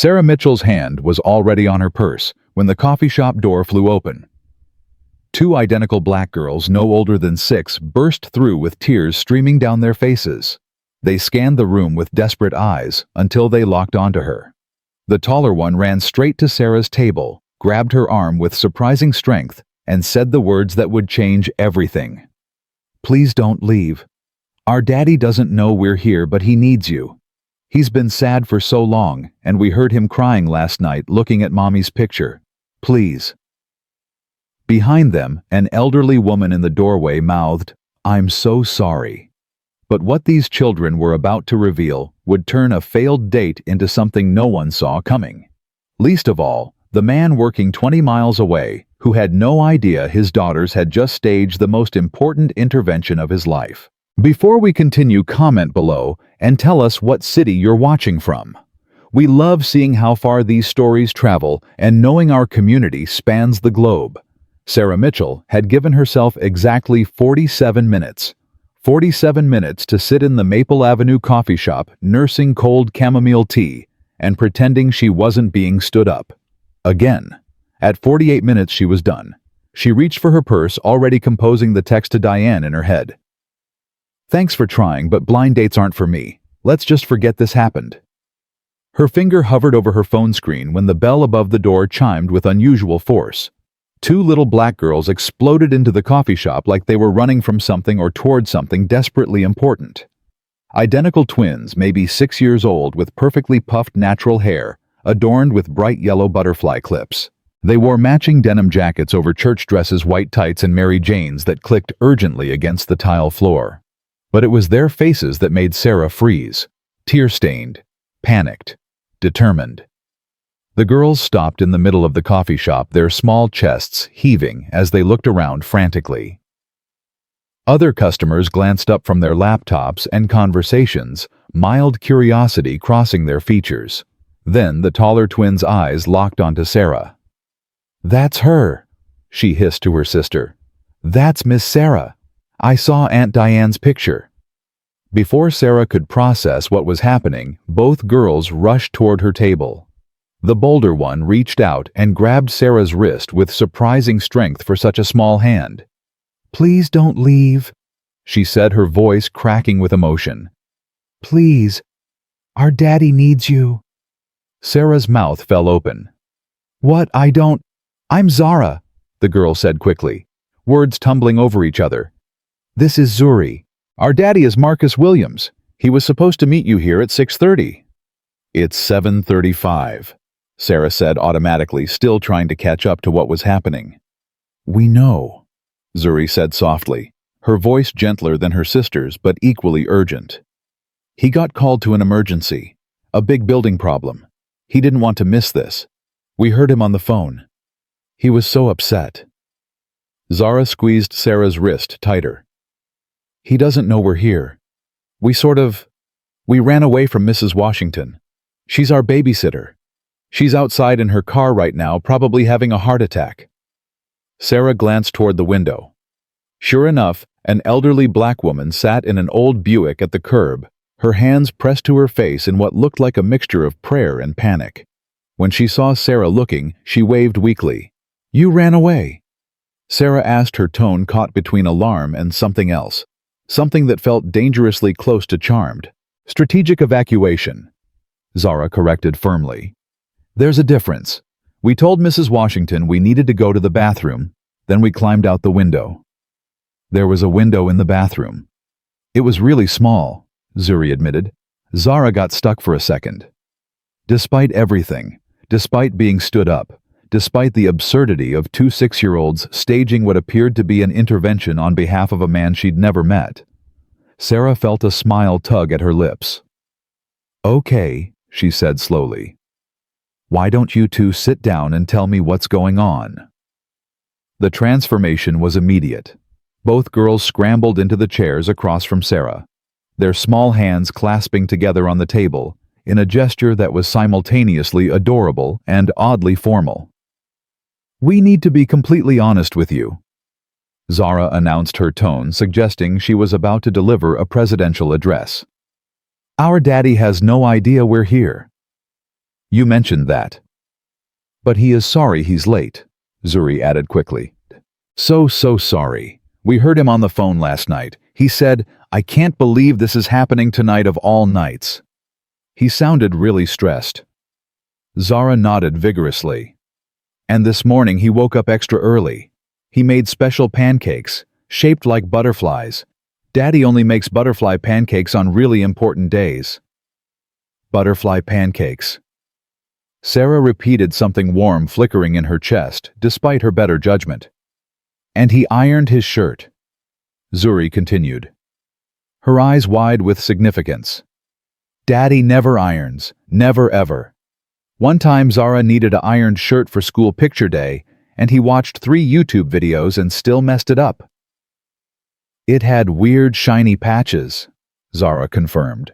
Sarah Mitchell's hand was already on her purse when the coffee shop door flew open. Two identical black girls, no older than 6, burst through with tears streaming down their faces. They scanned the room with desperate eyes until they locked onto her. The taller one ran straight to Sarah's table, grabbed her arm with surprising strength, and said the words that would change everything. "Please don't leave. Our daddy doesn't know we're here, but he needs you. He's been sad for so long, and we heard him crying last night looking at Mommy's picture. Please." Behind them, an elderly woman in the doorway mouthed, "I'm so sorry." But what these children were about to reveal would turn a failed date into something no one saw coming. Least of all, the man working 20 miles away, who had no idea his daughters had just staged the most important intervention of his life. Before we continue, comment below and tell us what city you're watching from. We love seeing how far these stories travel and knowing our community spans the globe. Sarah Mitchell had given herself exactly 47 minutes. 47 minutes to sit in the Maple Avenue coffee shop nursing cold chamomile tea and pretending she wasn't being stood up. Again. At 48 minutes she was done. She reached for her purse, already composing the text to Diane in her head. "Thanks for trying, but blind dates aren't for me. Let's just forget this happened." Her finger hovered over her phone screen when the bell above the door chimed with unusual force. Two little black girls exploded into the coffee shop like they were running from something or toward something desperately important. Identical twins, maybe 6 years old, with perfectly puffed natural hair, adorned with bright yellow butterfly clips. They wore matching denim jackets over church dresses, white tights, and Mary Janes that clicked urgently against the tile floor. But it was their faces that made Sarah freeze, tear-stained, panicked, determined. The girls stopped in the middle of the coffee shop, their small chests heaving as they looked around frantically. Other customers glanced up from their laptops and conversations, mild curiosity crossing their features. Then the taller twins' eyes locked onto Sarah. "That's her," she hissed to her sister. "That's Miss Sarah. I saw Aunt Diane's picture." Before Sarah could process what was happening, both girls rushed toward her table. The bolder one reached out and grabbed Sarah's wrist with surprising strength for such a small hand. "Please don't leave," she said, her voice cracking with emotion. "Please. Our daddy needs you." Sarah's mouth fell open. "What? I'm Zara," the girl said quickly, words tumbling over each other. "This is Zuri. Our daddy is Marcus Williams. He was supposed to meet you here at 6:30. "It's 7:35. Sarah said automatically, still trying to catch up to what was happening. "We know," Zuri said softly, her voice gentler than her sister's but equally urgent. "He got called to an emergency, a big building problem. He didn't want to miss this. We heard him on the phone. He was so upset." Zara squeezed Sarah's wrist tighter. "He doesn't know we're here. We ran away from Mrs. Washington. She's our babysitter. She's outside in her car right now, probably having a heart attack." Sarah glanced toward the window. Sure enough, an elderly black woman sat in an old Buick at the curb, her hands pressed to her face in what looked like a mixture of prayer and panic. When she saw Sarah looking, she waved weakly. "You ran away?" Sarah asked, her tone caught between alarm and something else, something that felt dangerously close to charmed. "Strategic evacuation," Zara corrected firmly. "There's a difference. We told Mrs. Washington we needed to go to the bathroom, then we climbed out the window." There was a window in the bathroom. It was really small, Zuri admitted. Zara got stuck for a second. Despite everything, despite being stood up, despite the absurdity of two 6-year-olds staging what appeared to be an intervention on behalf of a man she'd never met, Sarah felt a smile tug at her lips. "Okay," she said slowly. "Why don't you two sit down and tell me what's going on?" The transformation was immediate. Both girls scrambled into the chairs across from Sarah, their small hands clasping together on the table in a gesture that was simultaneously adorable and oddly formal. "We need to be completely honest with you," Zara announced, her tone suggesting she was about to deliver a presidential address. "Our daddy has no idea we're here." You mentioned that. But he is sorry he's late, Zuri added quickly. So sorry. We heard him on the phone last night. He said, "I can't believe this is happening tonight of all nights." He sounded really stressed. Zara nodded vigorously. And this morning he woke up extra early. He made special pancakes, shaped like butterflies. Daddy only makes butterfly pancakes on really important days. Butterfly pancakes. Sarah repeated, something warm flickering in her chest, despite her better judgment. And he ironed his shirt. Zuri continued, her eyes wide with significance. Daddy never irons, never ever. One time Zara needed an ironed shirt for school picture day, and he watched 3 YouTube videos and still messed it up. It had weird shiny patches, Zara confirmed.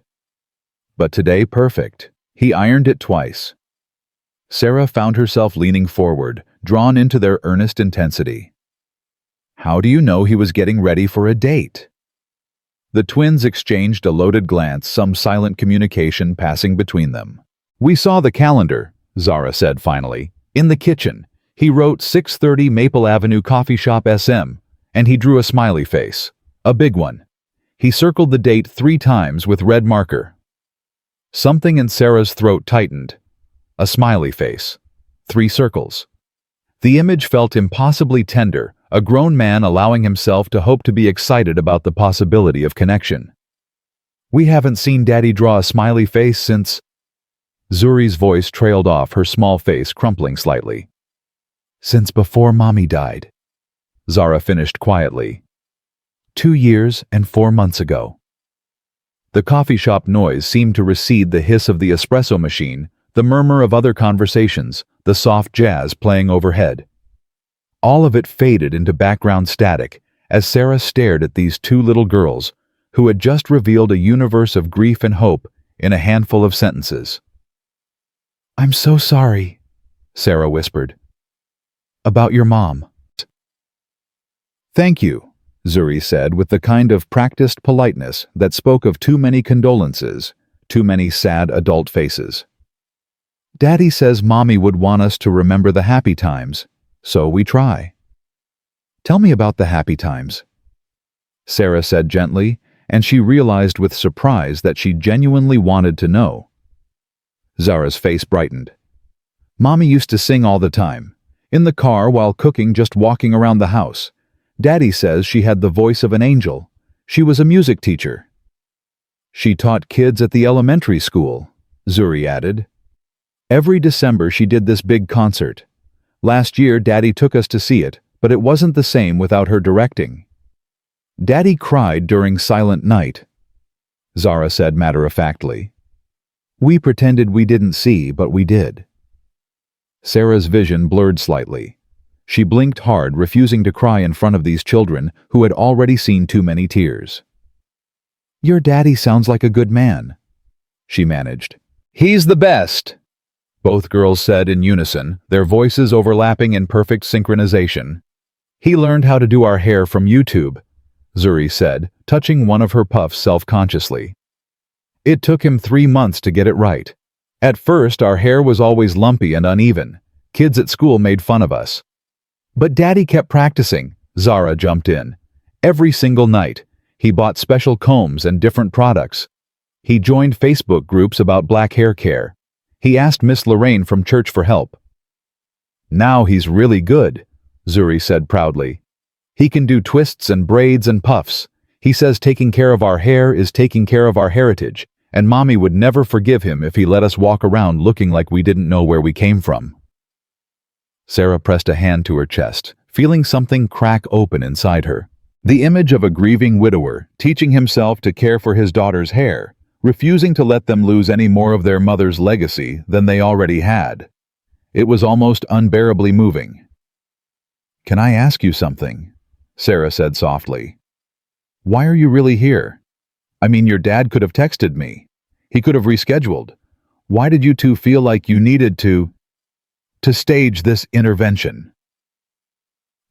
But today perfect. He ironed it twice. Sarah found herself leaning forward, drawn into their earnest intensity. How do you know he was getting ready for a date? The twins exchanged a loaded glance, some silent communication passing between them. We saw the calendar, Zara said finally. In the kitchen, he wrote 630 Maple Avenue Coffee Shop SM, and he drew a smiley face. A big one. He circled the date 3 times with red marker. Something in Sarah's throat tightened. A smiley face. 3 circles. The image felt impossibly tender, a grown man allowing himself to hope to be excited about the possibility of connection. We haven't seen Daddy draw a smiley face since... Zuri's voice trailed off, her small face crumpling slightly. Since before Mommy died. Zara finished quietly. 2 years and 4 months ago. The coffee shop noise seemed to recede, the hiss of the espresso machine, the murmur of other conversations, the soft jazz playing overhead. All of it faded into background static as Sarah stared at these 2 little girls who had just revealed a universe of grief and hope in a handful of sentences. I'm so sorry, Sarah whispered. About your mom. Thank you, Zuri said with the kind of practiced politeness that spoke of too many condolences, too many sad adult faces. Daddy says Mommy would want us to remember the happy times, so we try. Tell me about the happy times, Sarah said gently, and she realized with surprise that she genuinely wanted to know. Zara's face brightened. Mommy used to sing all the time, in the car while cooking, just walking around the house. Daddy says she had the voice of an angel. She was a music teacher. She taught kids at the elementary school, Zuri added. Every December she did this big concert. Last year Daddy took us to see it, but it wasn't the same without her directing. Daddy cried during Silent Night, Zara said matter-of-factly. We pretended we didn't see, but we did. Sarah's vision blurred slightly. She blinked hard, refusing to cry in front of these children who had already seen too many tears. Your daddy sounds like a good man, she managed. He's the best, both girls said in unison, their voices overlapping in perfect synchronization. He learned how to do our hair from YouTube, Zuri said, touching one of her puffs self-consciously. It took him 3 months to get it right. At first, our hair was always lumpy and uneven. Kids at school made fun of us. But Daddy kept practicing, Zara jumped in. Every single night, he bought special combs and different products. He joined Facebook groups about black hair care. He asked Miss Lorraine from church for help. Now he's really good, Zuri said proudly. He can do twists and braids and puffs. He says taking care of our hair is taking care of our heritage, and Mommy would never forgive him if he let us walk around looking like we didn't know where we came from. Sarah pressed a hand to her chest, feeling something crack open inside her. The image of a grieving widower teaching himself to care for his daughter's hair, refusing to let them lose any more of their mother's legacy than they already had. It was almost unbearably moving. Can I ask you something? Sarah said softly. Why are you really here? I mean, your dad could have texted me. He could have rescheduled. Why did you 2 feel like you needed to stage this intervention?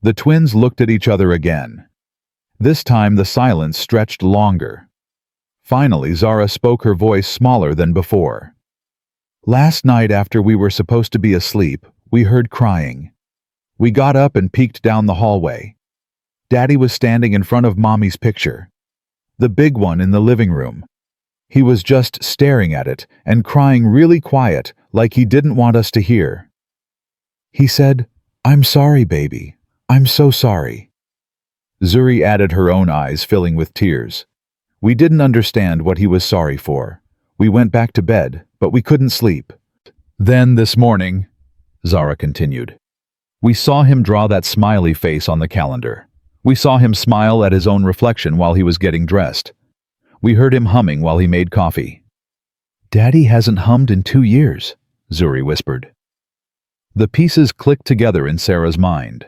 The twins looked at each other again. This time the silence stretched longer. Finally, Zara spoke, her voice smaller than before. Last night after we were supposed to be asleep, we heard crying. We got up and peeked down the hallway. Daddy was standing in front of Mommy's picture, the big one in the living room. He was just staring at it and crying really quiet, like he didn't want us to hear. He said, "I'm sorry, baby. I'm so sorry." Zuri added, her own eyes filling with tears. We didn't understand what he was sorry for. We went back to bed, but we couldn't sleep. Then this morning, Zara continued, we saw him draw that smiley face on the calendar. We saw him smile at his own reflection while he was getting dressed. We heard him humming while he made coffee. "Daddy hasn't hummed in 2 years," Zuri whispered. The pieces clicked together in Sarah's mind.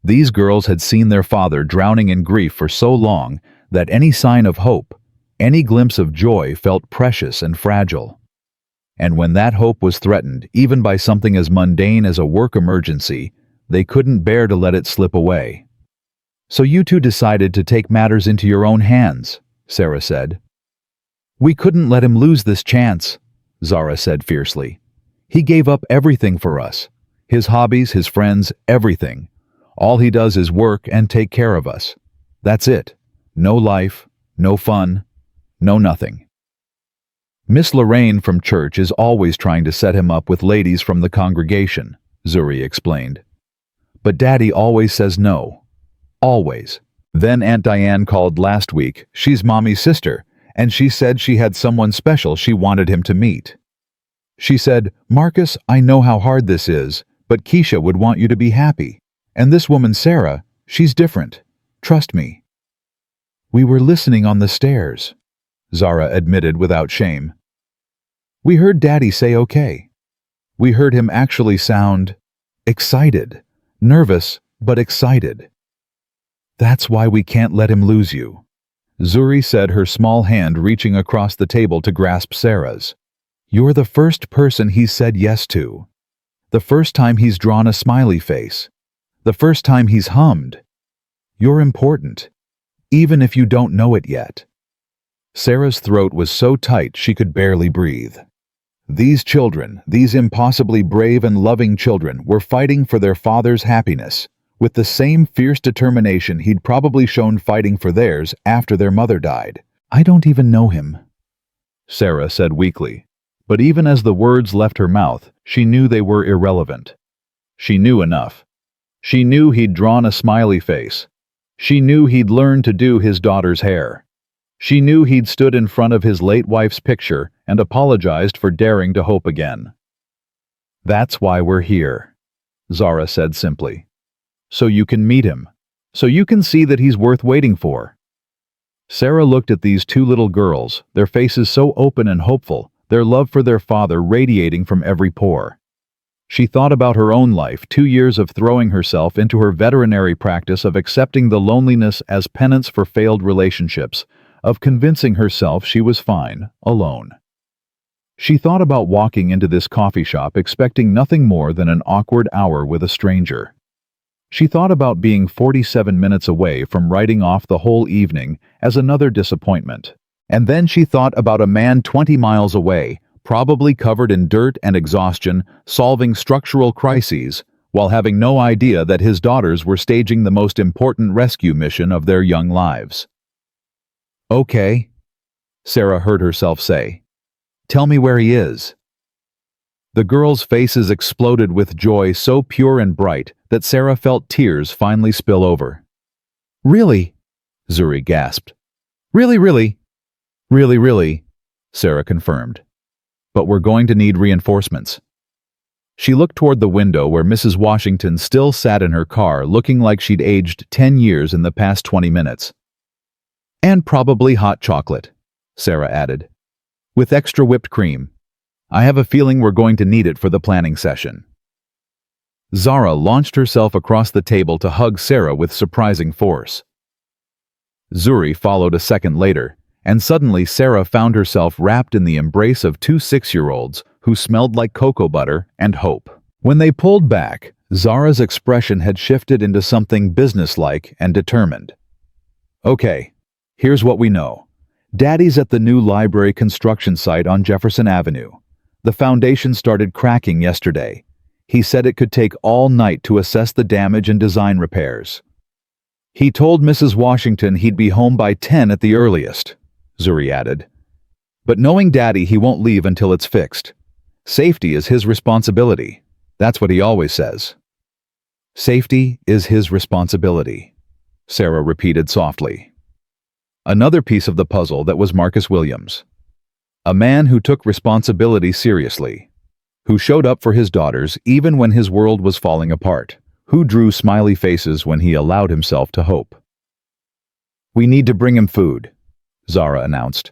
These girls had seen their father drowning in grief for so long that any sign of hope, any glimpse of joy felt precious and fragile. And when that hope was threatened, even by something as mundane as a work emergency, they couldn't bear to let it slip away. "So you two decided to take matters into your own hands," Sarah said. "We couldn't let him lose this chance," Zara said fiercely. "He gave up everything for us. His hobbies, his friends, everything. All he does is work and take care of us. That's it. No life, no fun, no nothing. Miss Lorraine from church is always trying to set him up with ladies from the congregation," Zuri explained. "But Daddy always says no. Always. Then Aunt Diane called last week. She's Mommy's sister, and she said she had someone special she wanted him to meet. She said, 'Marcus, I know how hard this is, but Keisha would want you to be happy. And this woman Sarah, she's different. Trust me.'" "We were listening on the stairs," Zara admitted without shame. "We heard Daddy say okay. We heard him actually sound excited. Nervous, but excited. That's why we can't let him lose you," Zuri said, her small hand reaching across the table to grasp Sarah's. "You're the first person he's said yes to. The first time he's drawn a smiley face. The first time he's hummed. You're important, even if you don't know it yet." Sarah's throat was so tight she could barely breathe. These children, these impossibly brave and loving children, were fighting for their father's happiness, with the same fierce determination he'd probably shown fighting for theirs after their mother died. "I don't even know him," Sarah said weakly. But even as the words left her mouth, she knew they were irrelevant. She knew enough. She knew he'd drawn a smiley face. She knew he'd learned to do his daughter's hair. She knew he'd stood in front of his late wife's picture and apologized for daring to hope again. "That's why we're here," Zara said simply. "So you can meet him. So you can see that he's worth waiting for." Sarah looked at these two little girls, their faces so open and hopeful, their love for their father radiating from every pore. She thought about her own life, 2 years of throwing herself into her veterinary practice, of accepting the loneliness as penance for failed relationships, of convincing herself she was fine, alone. She thought about walking into this coffee shop expecting nothing more than an awkward hour with a stranger. She thought about being 47 minutes away from writing off the whole evening as another disappointment. And then she thought about a man 20 miles away, probably covered in dirt and exhaustion, solving structural crises, while having no idea that his daughters were staging the most important rescue mission of their young lives. "Okay," Sarah heard herself say. "Tell me where he is." The girls' faces exploded with joy so pure and bright that Sarah felt tears finally spill over. "Really?" Zuri gasped. "Really, really?" "Really, really," Sarah confirmed. "But we're going to need reinforcements." She looked toward the window where Mrs. Washington still sat in her car, looking like she'd aged 10 years in the past 20 minutes. "And probably hot chocolate," Sarah added. "With extra whipped cream. I have a feeling we're going to need it for the planning session." Zara launched herself across the table to hug Sarah with surprising force. Zuri followed a second later, and suddenly Sarah found herself wrapped in the embrace of 2 6-year-olds who smelled like cocoa butter and hope. When they pulled back, Zara's expression had shifted into something businesslike and determined. "Okay, here's what we know. Daddy's at the new library construction site on Jefferson Avenue. The foundation started cracking yesterday. He said it could take all night to assess the damage and design repairs. He told Mrs. Washington he'd be home by 10 at the earliest, Zuri added. But knowing Daddy, he won't leave until it's fixed. Safety is his responsibility. That's what he always says. Safety is his responsibility, Sarah repeated softly. Another piece of the puzzle that was Marcus Williams. A man who took responsibility seriously, who showed up for his daughters even when his world was falling apart, who drew smiley faces when he allowed himself to hope. We need to bring him food, Zara announced.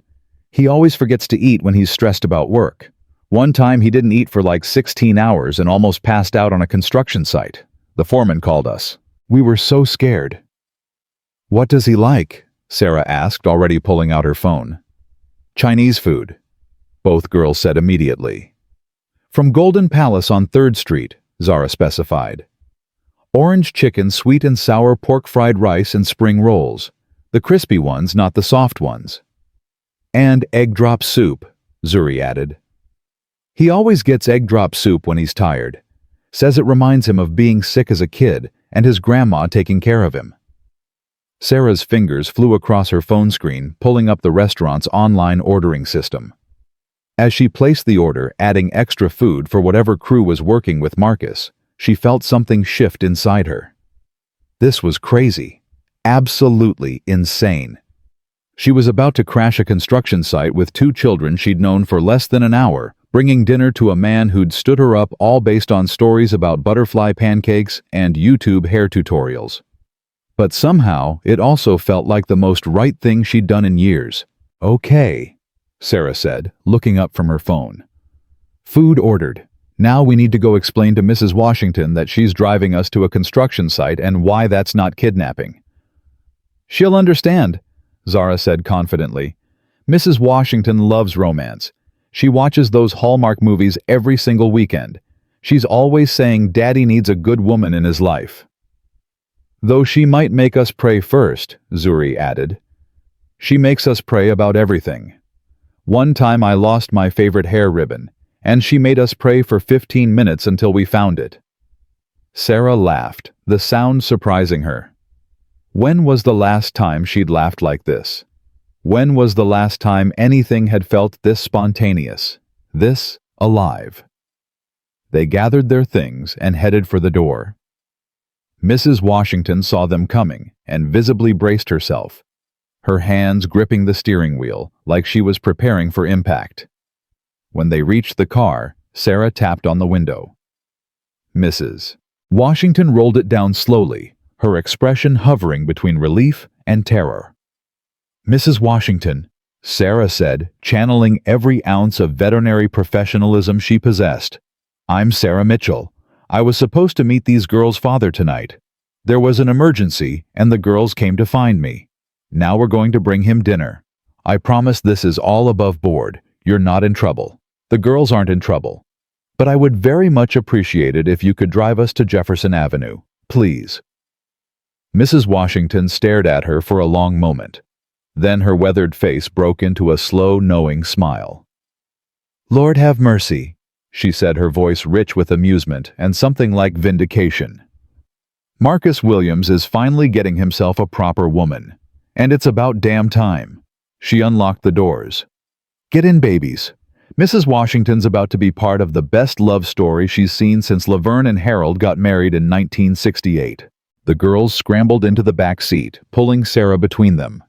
He always forgets to eat when he's stressed about work. One time he didn't eat for like 16 hours and almost passed out on a construction site. The foreman called us. We were so scared. What does he like? Sarah asked, already pulling out her phone. Chinese food, both girls said immediately. From Golden Palace on 3rd Street, Zara specified. Orange chicken, sweet and sour pork fried rice and spring rolls. The crispy ones, not the soft ones. And egg drop soup, Zuri added. He always gets egg drop soup when he's tired. Says it reminds him of being sick as a kid and his grandma taking care of him. Sarah's fingers flew across her phone screen, pulling up the restaurant's online ordering system. As she placed the order, adding extra food for whatever crew was working with Marcus, she felt something shift inside her. This was crazy. Absolutely insane. She was about to crash a construction site with 2 children she'd known for less than an hour, bringing dinner to a man who'd stood her up, all based on stories about butterfly pancakes and YouTube hair tutorials. But somehow, it also felt like the most right thing she'd done in years. Okay, Sarah said, looking up from her phone. Food ordered. Now we need to go explain to Mrs. Washington that she's driving us to a construction site and why that's not kidnapping. She'll understand, Zara said confidently. Mrs. Washington loves romance. She watches those Hallmark movies every single weekend. She's always saying Daddy needs a good woman in his life. Though she might make us pray first, Zuri added. She makes us pray about everything. One time I lost my favorite hair ribbon, and she made us pray for 15 minutes until we found it. Sarah laughed, the sound surprising her. When was the last time she'd laughed like this? When was the last time anything had felt this spontaneous, this alive? They gathered their things and headed for the door. Mrs. Washington saw them coming and visibly braced herself, her hands gripping the steering wheel like she was preparing for impact. When they reached the car, Sarah tapped on the window. Mrs. Washington rolled it down slowly, her expression hovering between relief and terror. Mrs. Washington, Sarah said, channeling every ounce of veterinary professionalism she possessed. I'm Sarah Mitchell. I was supposed to meet these girls' father tonight. There was an emergency, and the girls came to find me. Now we're going to bring him dinner. I promise this is all above board. You're not in trouble. The girls aren't in trouble. But I would very much appreciate it if you could drive us to Jefferson Avenue, please. Mrs. Washington stared at her for a long moment. Then her weathered face broke into a slow, knowing smile. Lord have mercy, she said, her voice rich with amusement and something like vindication. Marcus Williams is finally getting himself a proper woman, and it's about damn time. She unlocked the doors. Get in, babies. Mrs. Washington's about to be part of the best love story she's seen since Laverne and Harold got married in 1968. The girls scrambled into the back seat, pulling Sarah between them.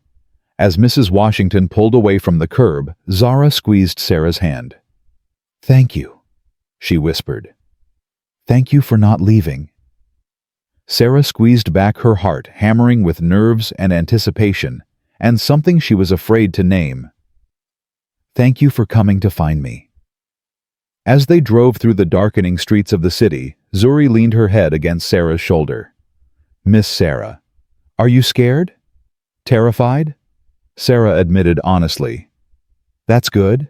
As Mrs. Washington pulled away from the curb, Zara squeezed Sarah's hand. Thank you, she whispered. Thank you for not leaving. Sarah squeezed back her heart, hammering with nerves and anticipation, and something she was afraid to name. Thank you for coming to find me. As they drove through the darkening streets of the city, Zuri leaned her head against Sarah's shoulder. Miss Sarah, are you scared? Terrified? Sarah admitted honestly. That's good,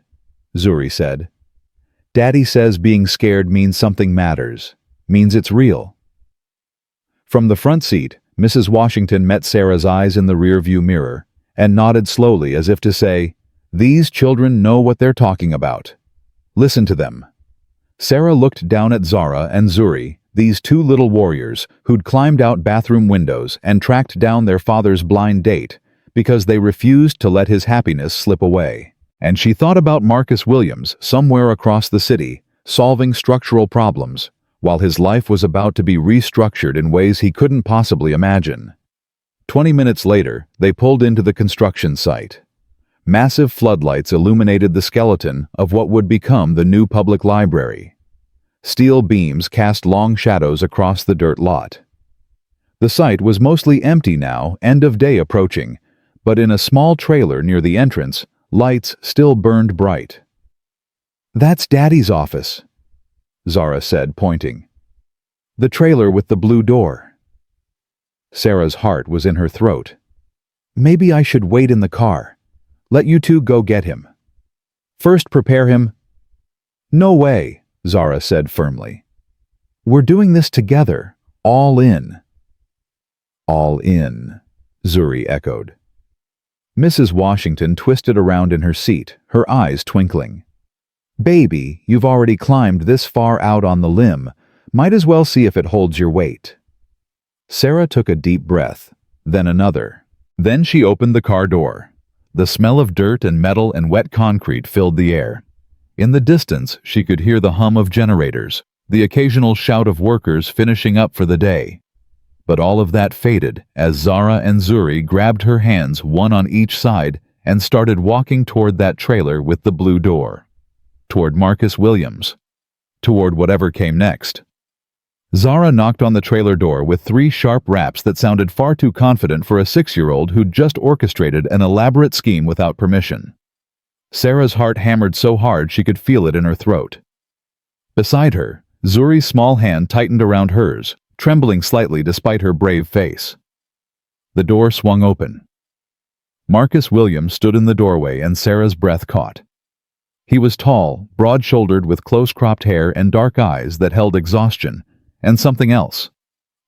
Zuri said. Daddy says being scared means something matters, means it's real. From the front seat, Mrs. Washington met Sarah's eyes in the rearview mirror and nodded slowly as if to say, These children know what they're talking about. Listen to them." Sarah looked down at Zara and Zuri, these two little warriors who'd climbed out bathroom windows and tracked down their father's blind date because they refused to let his happiness slip away. And she thought about Marcus Williams somewhere across the city, solving structural problems, while his life was about to be restructured in ways he couldn't possibly imagine. 20 minutes later, they pulled into the construction site. Massive floodlights illuminated the skeleton of what would become the new public library. Steel beams cast long shadows across the dirt lot. The site was mostly empty now, end of day approaching, but in a small trailer near the entrance, lights still burned bright. "That's Daddy's office," Zara said, pointing. "The trailer with the blue door." Sarah's heart was in her throat. "Maybe I should wait in the car. Let you two go get him. First prepare him." "No way," Zara said firmly. "We're doing this together, all in." "All in," Zuri echoed. Mrs. Washington twisted around in her seat, her eyes twinkling. "Baby, you've already climbed this far out on the limb. Might as well see if it holds your weight." Sarah took a deep breath, then another. Then she opened the car door. The smell of dirt and metal and wet concrete filled the air. In the distance, she could hear the hum of generators, the occasional shout of workers finishing up for the day. But all of that faded as Zara and Zuri grabbed her hands, one on each side, and started walking toward that trailer with the blue door. Toward Marcus Williams. Toward whatever came next. Zara knocked on the trailer door with 3 sharp raps that sounded far too confident for a 6-year-old who'd just orchestrated an elaborate scheme without permission. Sarah's heart hammered so hard she could feel it in her throat. Beside her, Zuri's small hand tightened around hers, trembling slightly despite her brave face. The door swung open. Marcus Williams stood in the doorway and Sarah's breath caught. He was tall, broad-shouldered with close-cropped hair and dark eyes that held exhaustion, and something else.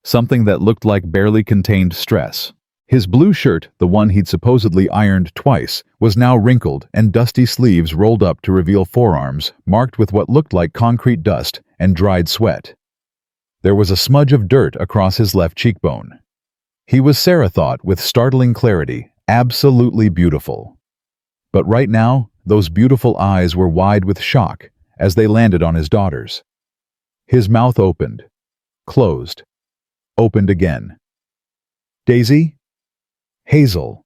Something that looked like barely contained stress. His blue shirt, the one he'd supposedly ironed twice, was now wrinkled and dusty sleeves rolled up to reveal forearms marked with what looked like concrete dust and dried sweat. There was a smudge of dirt across his left cheekbone. He was, Sarah thought with startling clarity, absolutely beautiful. But right now, those beautiful eyes were wide with shock as they landed on his daughters. His mouth opened, closed, opened again. "Daisy? Hazel."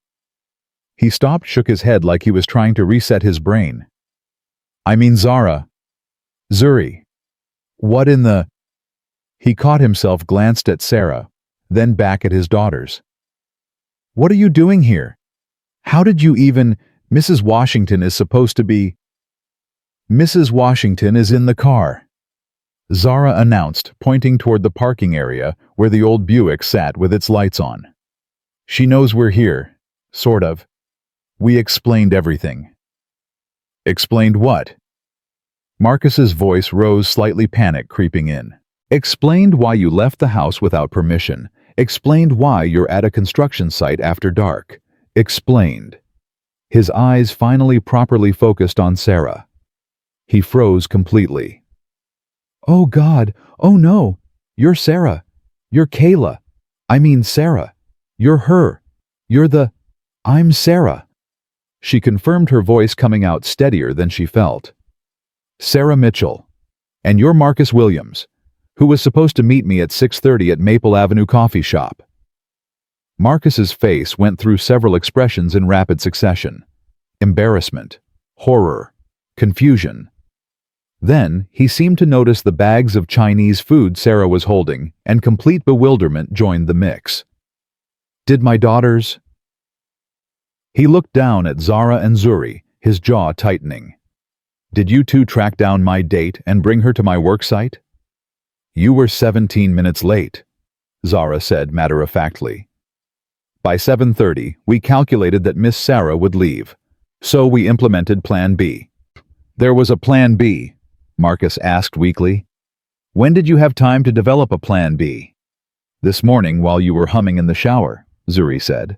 He stopped, shook his head like he was trying to reset his brain. "I mean Zara. Zuri. What in the—" He caught himself, glanced at Sarah, then back at his daughters. "What are you doing here? How did you even— Mrs. Washington is supposed to be—" "Mrs. Washington is in the car," Zara announced, pointing toward the parking area where the old Buick sat with its lights on. "She knows we're here, sort of. We explained everything." "Explained what?" Marcus's voice rose, slightly panic creeping in. "Explained why you left the house without permission. Explained why you're at a construction site after dark. Explained." His eyes finally properly focused on Sarah. He froze completely. "Oh God, oh no, you're Sarah. You're Kayla. I mean Sarah. You're her. You're the— I'm Sarah." She confirmed, her voice coming out steadier than she felt. "Sarah Mitchell. And you're Marcus Williams, who was supposed to meet me at 6:30 at Maple Avenue Coffee Shop." Marcus's face went through several expressions in rapid succession. Embarrassment, horror, confusion. Then, he seemed to notice the bags of Chinese food Sarah was holding, and complete bewilderment joined the mix. "Did my daughters—" He looked down at Zara and Zuri, his jaw tightening. "Did you two track down my date and bring her to my work site?" "You were 17 minutes late," Zara said matter-of-factly. "By 7:30, we calculated that Miss Sarah would leave, so we implemented Plan B." "There was a Plan B?" Marcus asked weakly. "When did you have time to develop a Plan B?" "This morning while you were humming in the shower," Zuri said.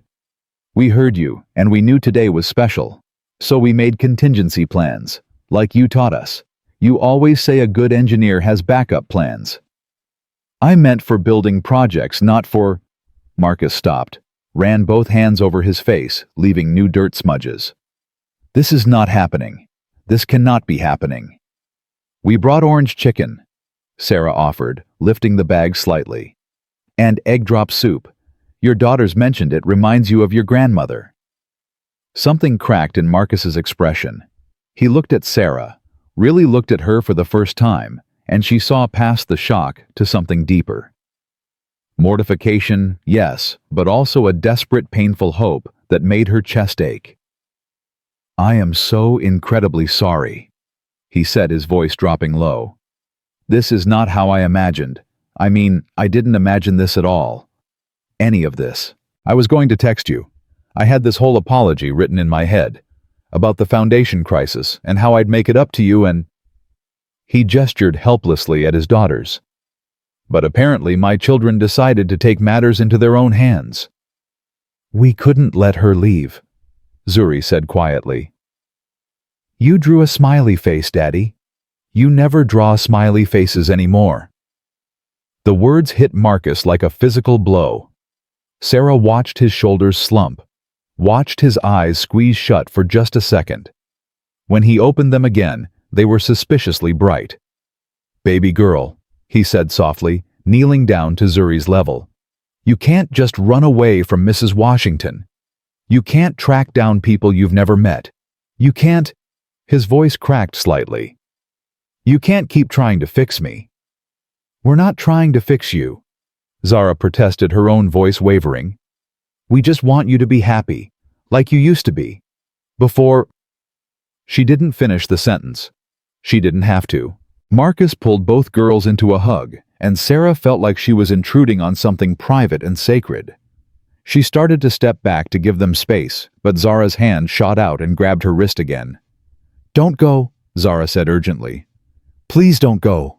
"We heard you, and we knew today was special, so we made contingency plans, like you taught us. You always say a good engineer has backup plans. I meant for building projects, not for... Marcus stopped, ran both hands over his face, leaving new dirt smudges. This is not happening. This cannot be happening. We brought orange chicken, Sarah offered, lifting the bag slightly. And egg drop soup. Your daughters mentioned it reminds you of your grandmother. Something cracked in Marcus's expression. He looked at Sarah, really looked at her for the first time, and she saw past the shock to something deeper. Mortification, yes, but also a desperate, painful hope that made her chest ache. I am so incredibly sorry, he said, his voice dropping low. This is not how I imagined. I mean, I didn't imagine this at all. Any of this. I was going to text you. I had this whole apology written in my head about the foundation crisis and how I'd make it up to you and... He gestured helplessly at his daughters. But apparently my children decided to take matters into their own hands. We couldn't let her leave, Zuri said quietly. You drew a smiley face, Daddy. You never draw smiley faces anymore. The words hit Marcus like a physical blow. Sarah watched his shoulders slump, watched his eyes squeeze shut for just a second. When he opened them again, they were suspiciously bright. Baby girl, he said softly, kneeling down to Zuri's level. You can't just run away from Mrs. Washington. You can't track down people you've never met. You can't... His voice cracked slightly. You can't keep trying to fix me. We're not trying to fix you, Zara protested, her own voice wavering. We just want you to be happy, like you used to be. Before... She didn't finish the sentence. She didn't have to. Marcus pulled both girls into a hug, and Sarah felt like she was intruding on something private and sacred. She started to step back to give them space, but Zara's hand shot out and grabbed her wrist again. Don't go, Zara said urgently. Please don't go.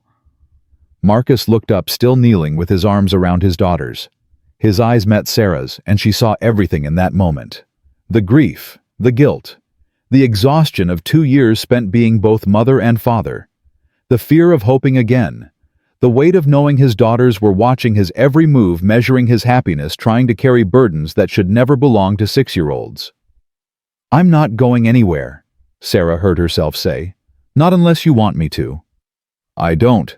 Marcus looked up, still kneeling with his arms around his daughters. His eyes met Sarah's, and she saw everything in that moment. The grief, the guilt, the exhaustion of 2 years spent being both mother and father, the fear of hoping again, the weight of knowing his daughters were watching his every move, measuring his happiness, trying to carry burdens that should never belong to 6-year-olds. I'm not going anywhere, Sarah heard herself say. Not unless you want me to. I don't,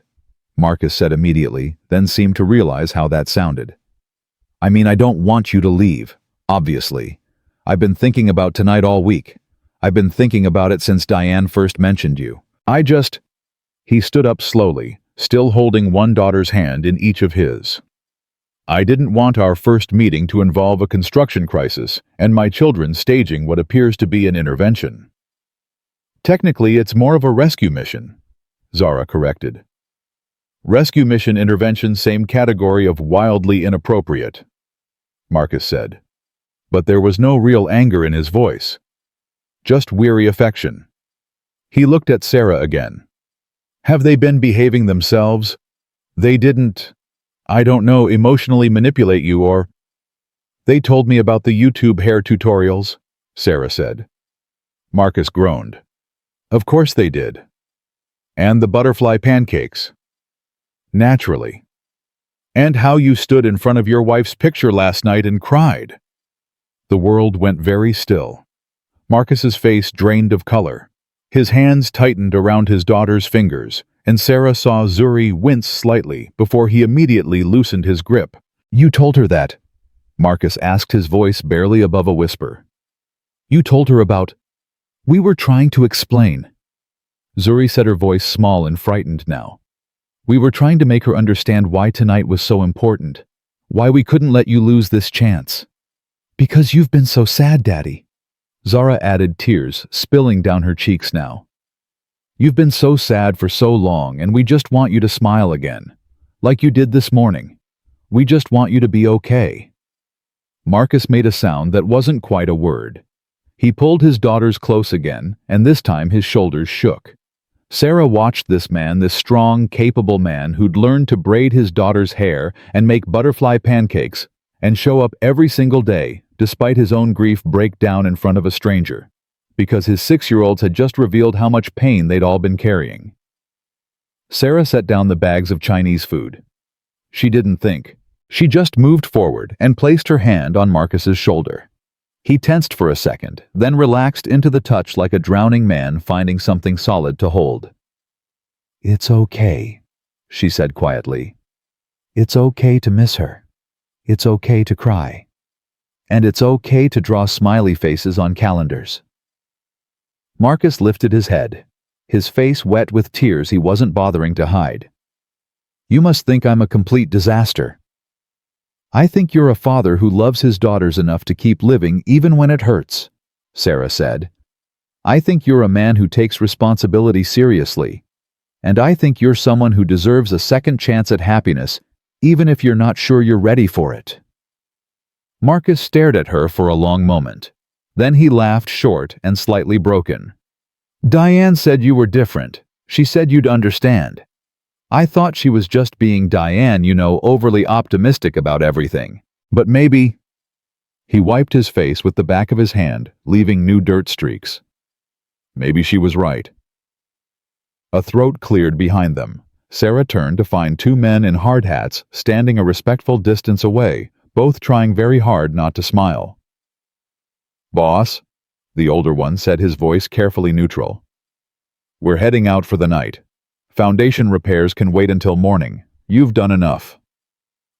Marcus said immediately, then seemed to realize how that sounded. I mean, I don't want you to leave, obviously. I've been thinking about tonight all week. I've been thinking about it since Diane first mentioned you. He stood up slowly, still holding one daughter's hand in each of his. I didn't want our first meeting to involve a construction crisis and my children staging what appears to be an intervention. Technically, it's more of a rescue mission, Zara corrected. Rescue mission intervention, same category of wildly inappropriate, Marcus said. But there was no real anger in his voice. Just weary affection. He looked at Sarah again. Have they been behaving themselves? They didn't, I don't know, emotionally manipulate you or... They told me about the YouTube hair tutorials, Sarah said. Marcus groaned. Of course they did. And the butterfly pancakes. Naturally. And how you stood in front of your wife's picture last night and cried. The world went very still. Marcus's face drained of color. His hands tightened around his daughter's fingers, and Sarah saw Zuri wince slightly before he immediately loosened his grip. You told her that? Marcus asked, his voice barely above a whisper. You told her about... We were trying to explain. Zuri said, her voice small and frightened now. We were trying to make her understand why tonight was so important, why we couldn't let you lose this chance. Because you've been so sad, Daddy. Zara added, tears spilling down her cheeks now. You've been so sad for so long, and we just want you to smile again, like you did this morning. We just want you to be okay. Marcus made a sound that wasn't quite a word. He pulled his daughters close again, and this time his shoulders shook. Sarah watched this man, this strong, capable man who'd learned to braid his daughter's hair and make butterfly pancakes and show up every single day, despite his own grief, break down in front of a stranger, because his 6-year-olds had just revealed how much pain they'd all been carrying. Sarah set down the bags of Chinese food. She didn't think. She just moved forward and placed her hand on Marcus's shoulder. He tensed for a second, then relaxed into the touch like a drowning man finding something solid to hold. "It's okay," she said quietly. "It's okay to miss her. It's okay to cry. And it's okay to draw smiley faces on calendars." Marcus lifted his head, his face wet with tears he wasn't bothering to hide. "You must think I'm a complete disaster. I think you're a father who loves his daughters enough to keep living even when it hurts," Sarah said. "I think you're a man who takes responsibility seriously. And I think you're someone who deserves a second chance at happiness, even if you're not sure you're ready for it." Marcus stared at her for a long moment. Then he laughed short and slightly broken. "Diane said you were different. She said you'd understand. I thought she was just being Diane, overly optimistic about everything. But maybe—" He wiped his face with the back of his hand, leaving new dirt streaks. "Maybe she was right." A throat cleared behind them. Sarah turned to find two men in hard hats standing a respectful distance away, both trying very hard not to smile. "Boss," the older one said, his voice carefully neutral. "We're heading out for the night. Foundation repairs can wait until morning. You've done enough."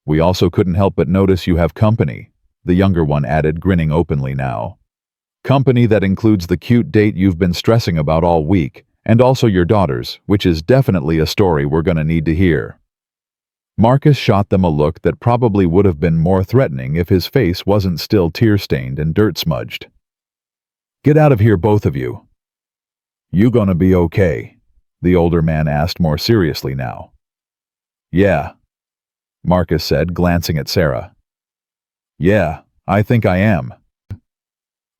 "We also couldn't help but notice you have company," the younger one added, grinning openly now. "Company that includes the cute date you've been stressing about all week, and also your daughters, which is definitely a story we're gonna need to hear." Marcus shot them a look that probably would have been more threatening if his face wasn't still tear-stained and dirt-smudged. "Get out of here, both of you." "You gonna be okay?" the older man asked more seriously now. "Yeah," Marcus said, glancing at Sarah. "Yeah, I think I am."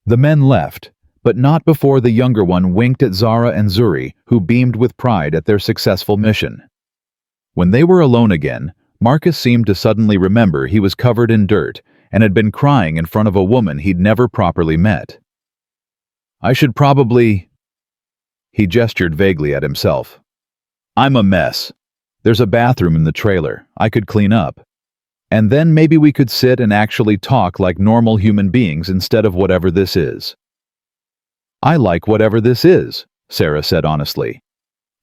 The men left, but not before the younger one winked at Zara and Zuri, who beamed with pride at their successful mission. When they were alone again, Marcus seemed to suddenly remember he was covered in dirt and had been crying in front of a woman he'd never properly met. "I should probably—" He gestured vaguely at himself. "I'm a mess. There's a bathroom in the trailer. I could clean up. And then maybe we could sit and actually talk like normal human beings instead of whatever this is." "I like whatever this is," Sarah said honestly.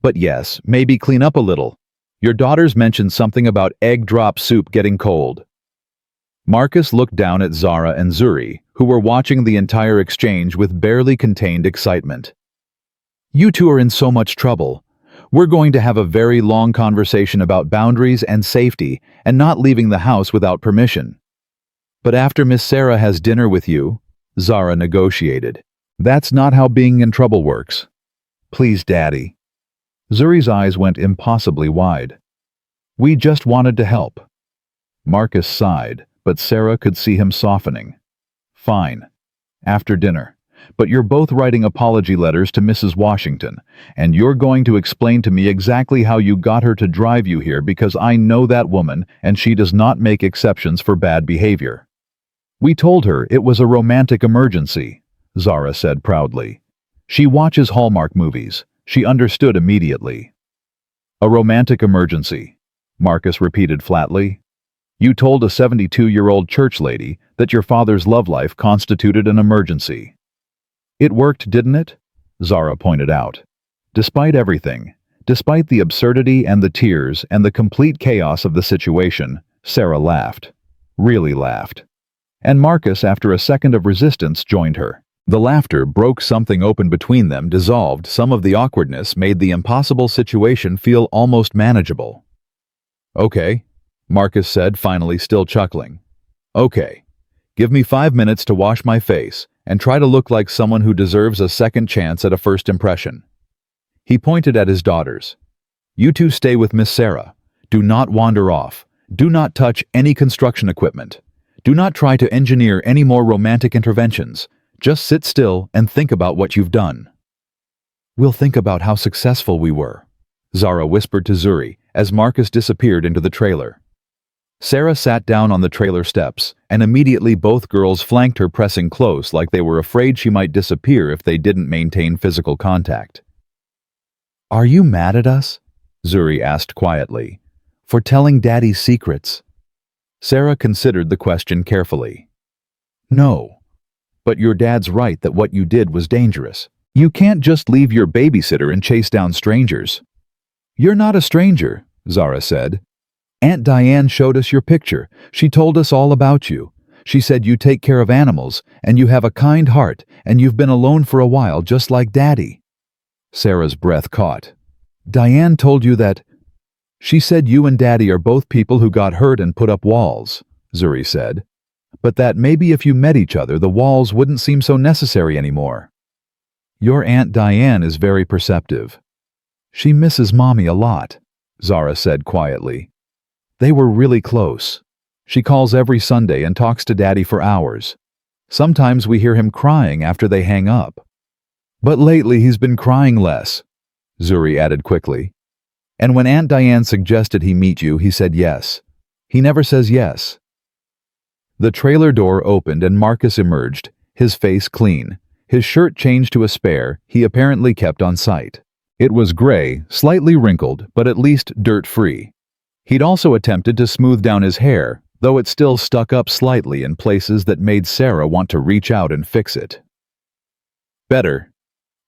"But yes, maybe clean up a little. Your daughters mentioned something about egg drop soup getting cold." Marcus looked down at Zara and Zuri, who were watching the entire exchange with barely contained excitement. "You two are in so much trouble. We're going to have a very long conversation about boundaries and safety and not leaving the house without permission. But after Miss Sarah has dinner with you," Zara negotiated. "That's not how being in trouble works." "Please, Daddy." Zuri's eyes went impossibly wide. "We just wanted to help." Marcus sighed, but Sarah could see him softening. "Fine. After dinner. But you're both writing apology letters to Mrs. Washington, and you're going to explain to me exactly how you got her to drive you here, because I know that woman and she does not make exceptions for bad behavior." "We told her it was a romantic emergency," Zara said proudly. "She watches Hallmark movies. She understood immediately." "A romantic emergency," Marcus repeated flatly. "You told a 72-year-old church lady that your father's love life constituted an emergency." "It worked, didn't it?" Zara pointed out. Despite everything, despite the absurdity and the tears and the complete chaos of the situation, Sarah laughed. Really laughed. And Marcus, after a second of resistance, joined her. The laughter broke something open between them, dissolved some of the awkwardness, made the impossible situation feel almost manageable. "Okay," Marcus said, finally, still chuckling. "Okay. Give me 5 minutes to wash my face and try to look like someone who deserves a second chance at a first impression." He pointed at his daughters. "You two stay with Miss Sarah. Do not wander off. Do not touch any construction equipment. Do not try to engineer any more romantic interventions. Just sit still and think about what you've done." "We'll think about how successful we were," Zara whispered to Zuri as Marcus disappeared into the trailer. Sarah sat down on the trailer steps, and immediately both girls flanked her, pressing close like they were afraid she might disappear if they didn't maintain physical contact. "Are you mad at us?" Zuri asked quietly. For telling Daddy's secrets. Sarah considered the question carefully. No. But your dad's right that what you did was dangerous. You can't just leave your babysitter and chase down strangers. You're not a stranger, Zara said. Aunt Diane showed us your picture. She told us all about you. She said you take care of animals, and you have a kind heart, and you've been alone for a while just like Daddy. Sarah's breath caught. Diane told you that... She said you and Daddy are both people who got hurt and put up walls, Zuri said. But that maybe if you met each other, the walls wouldn't seem so necessary anymore. Your Aunt Diane is very perceptive. She misses Mommy a lot, Zara said quietly. They were really close. She calls every Sunday and talks to Daddy for hours. Sometimes we hear him crying after they hang up. But lately he's been crying less, Zuri added quickly. And when Aunt Diane suggested he meet you, he said yes. He never says yes. The trailer door opened and Marcus emerged, his face clean. His shirt changed to a spare he apparently kept on site. It was gray, slightly wrinkled, but at least dirt-free. He'd also attempted to smooth down his hair, though it still stuck up slightly in places that made Sarah want to reach out and fix it. Better?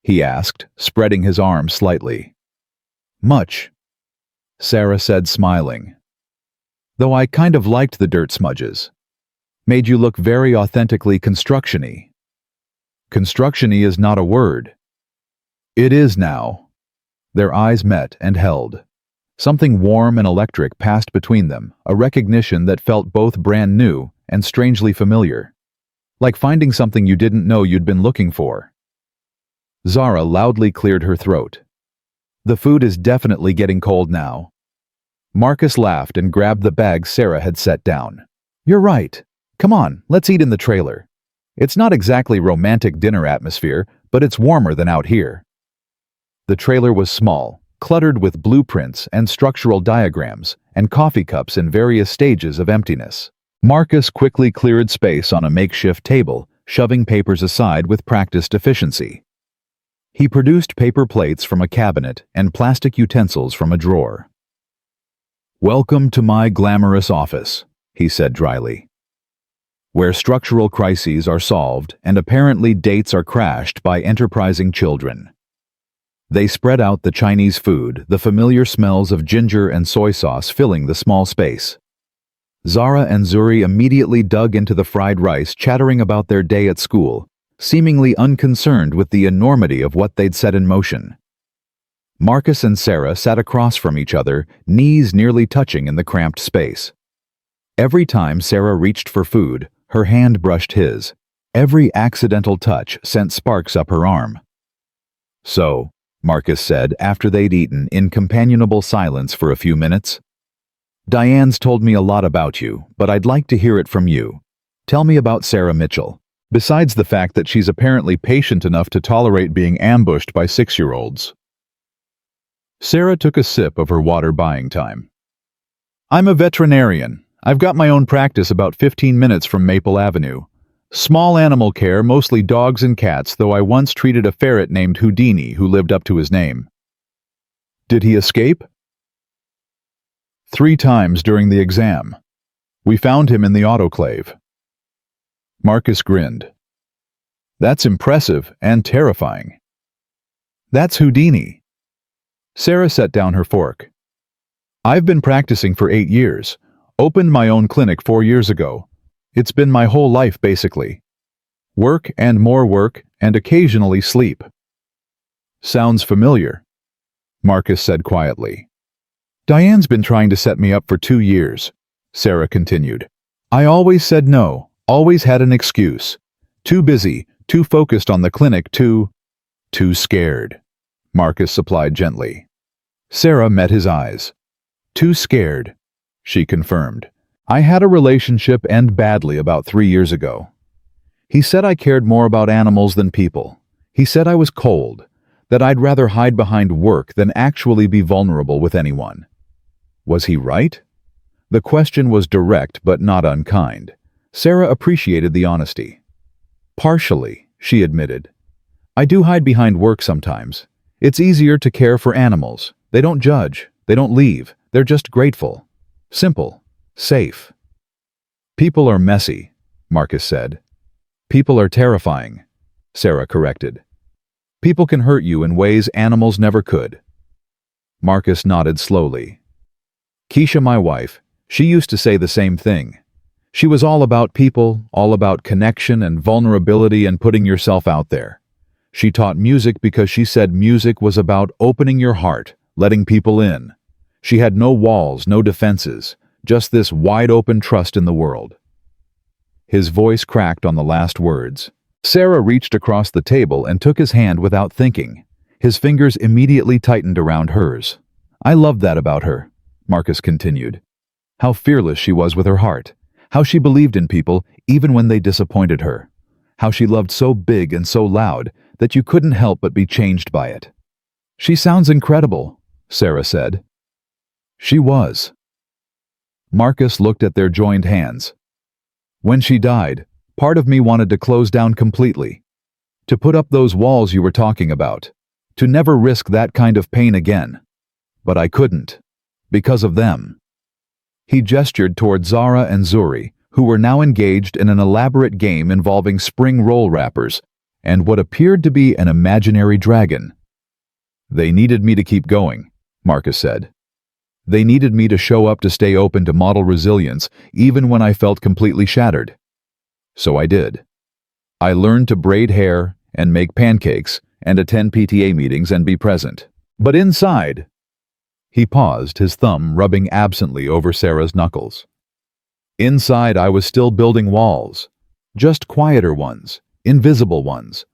He asked, spreading his arms slightly. Much, Sarah said, smiling. Though I kind of liked the dirt smudges. Made you look very authentically construction-y. Construction-y is not a word. It is now. Their eyes met and held. Something warm and electric passed between them, a recognition that felt both brand new and strangely familiar. Like finding something you didn't know you'd been looking for. Zara loudly cleared her throat. The food is definitely getting cold now. Marcus laughed and grabbed the bag Sarah had set down. You're right. Come on, let's eat in the trailer. It's not exactly romantic dinner atmosphere, but it's warmer than out here. The trailer was small, cluttered with blueprints and structural diagrams, and coffee cups in various stages of emptiness. Marcus quickly cleared space on a makeshift table, shoving papers aside with practiced efficiency. He produced paper plates from a cabinet and plastic utensils from a drawer. Welcome to my glamorous office, he said dryly, where structural crises are solved and apparently dates are crashed by enterprising children. They spread out the Chinese food, the familiar smells of ginger and soy sauce filling the small space. Zara and Zuri immediately dug into the fried rice, chattering about their day at school, seemingly unconcerned with the enormity of what they'd set in motion. Marcus and Sarah sat across from each other, knees nearly touching in the cramped space. Every time Sarah reached for food, her hand brushed his. Every accidental touch sent sparks up her arm. So, Marcus said after they'd eaten in companionable silence for a few minutes, Diane's told me a lot about you, but I'd like to hear it from you. Tell me about Sarah Mitchell. Besides the fact that she's apparently patient enough to tolerate being ambushed by 6-year-olds. Sarah took a sip of her water buying time. I'm a veterinarian. I've got my own practice about 15 minutes from Maple Avenue. Small animal care, mostly dogs and cats, though I once treated a ferret named Houdini who lived up to his name. Did he escape? 3 times during the exam. We found him in the autoclave. Marcus grinned. That's impressive and terrifying. That's Houdini. Sarah set down her fork. I've been practicing for 8 years. Opened my own clinic 4 years ago. It's been my whole life, basically. Work and more work, and occasionally sleep. Sounds familiar, Marcus said quietly. Diane's been trying to set me up for 2 years, Sarah continued. I always said no, always had an excuse. Too busy, too focused on the clinic, too scared, Marcus supplied gently. Sarah met his eyes. Too scared, she confirmed. I had a relationship end badly about 3 years ago. He said I cared more about animals than people. He said I was cold, that I'd rather hide behind work than actually be vulnerable with anyone. Was he right? The question was direct but not unkind. Sarah appreciated the honesty. Partially, she admitted. I do hide behind work sometimes. It's easier to care for animals. They don't judge. They don't leave, they're just grateful. Simple. Safe. People are messy, Marcus said. People are terrifying, Sarah corrected. People can hurt you in ways animals never could. Marcus nodded slowly. Keisha, my wife, she used to say the same thing. She was all about people, all about connection and vulnerability and putting yourself out there. She taught music because she said music was about opening your heart, letting people in. She had no walls, no defenses, just this wide-open trust in the world. His voice cracked on the last words. Sarah reached across the table and took his hand without thinking. His fingers immediately tightened around hers. I loved that about her, Marcus continued. How fearless she was with her heart. How she believed in people even when they disappointed her. How she loved so big and so loud that you couldn't help but be changed by it. She sounds incredible, Sarah said. She was. Marcus looked at their joined hands. When she died, part of me wanted to close down completely. To put up those walls you were talking about. To never risk that kind of pain again. But I couldn't. Because of them. He gestured toward Zara and Zuri, who were now engaged in an elaborate game involving spring roll wrappers and what appeared to be an imaginary dragon. They needed me to keep going, Marcus said. They needed me to show up to stay open to model resilience even when I felt completely shattered. So I did. I learned to braid hair and make pancakes and attend PTA meetings and be present. But inside... He paused, his thumb rubbing absently over Sarah's knuckles. Inside, I was still building walls. Just quieter ones, invisible ones.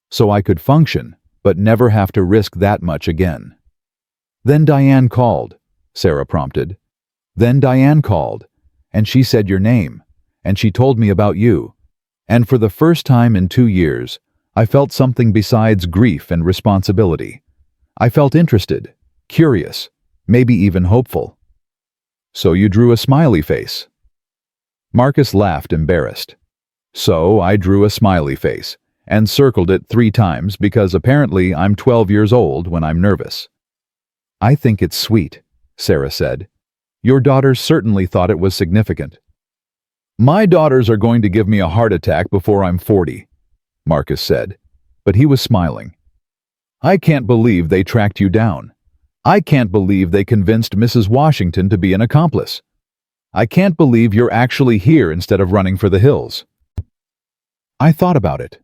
So I could function, but never have to risk that much again. Then Diane called, Sarah prompted. Then Diane called, and she said your name, and she told me about you. And for the first time in 2 years, I felt something besides grief and responsibility. I felt interested, curious, maybe even hopeful. So you drew a smiley face. Marcus laughed, embarrassed. So I drew a smiley face, and circled it 3 times because apparently I'm 12 years old when I'm nervous. I think it's sweet, Sarah said. Your daughters certainly thought it was significant. My daughters are going to give me a heart attack before I'm 40, Marcus said, but he was smiling. I can't believe they tracked you down. I can't believe they convinced Mrs. Washington to be an accomplice. I can't believe you're actually here instead of running for the hills. I thought about it,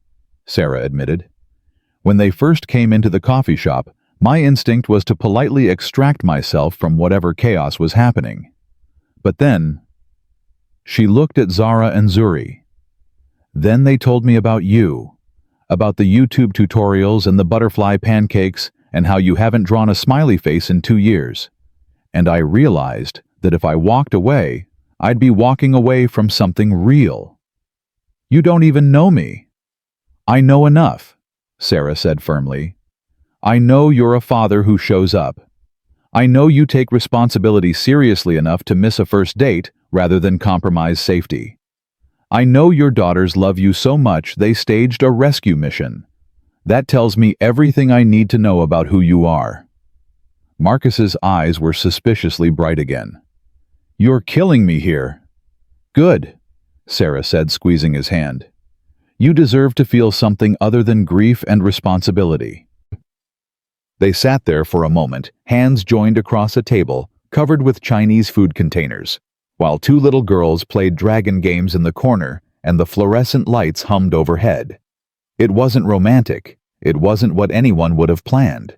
Sarah admitted. When they first came into the coffee shop, my instinct was to politely extract myself from whatever chaos was happening. But then, she looked at Zara and Zuri. Then they told me about you, about the YouTube tutorials and the butterfly pancakes, and how you haven't drawn a smiley face in 2 years. And I realized that if I walked away, I'd be walking away from something real. You don't even know me. I know enough, Sarah said firmly. I know you're a father who shows up. I know you take responsibility seriously enough to miss a first date rather than compromise safety. I know your daughters love you so much they staged a rescue mission. That tells me everything I need to know about who you are. Marcus's eyes were suspiciously bright again. You're killing me here. Good, Sarah said, squeezing his hand. You deserve to feel something other than grief and responsibility. They sat there for a moment, hands joined across a table covered with Chinese food containers, while 2 little girls played dragon games in the corner and the fluorescent lights hummed overhead. It wasn't romantic, it wasn't what anyone would have planned.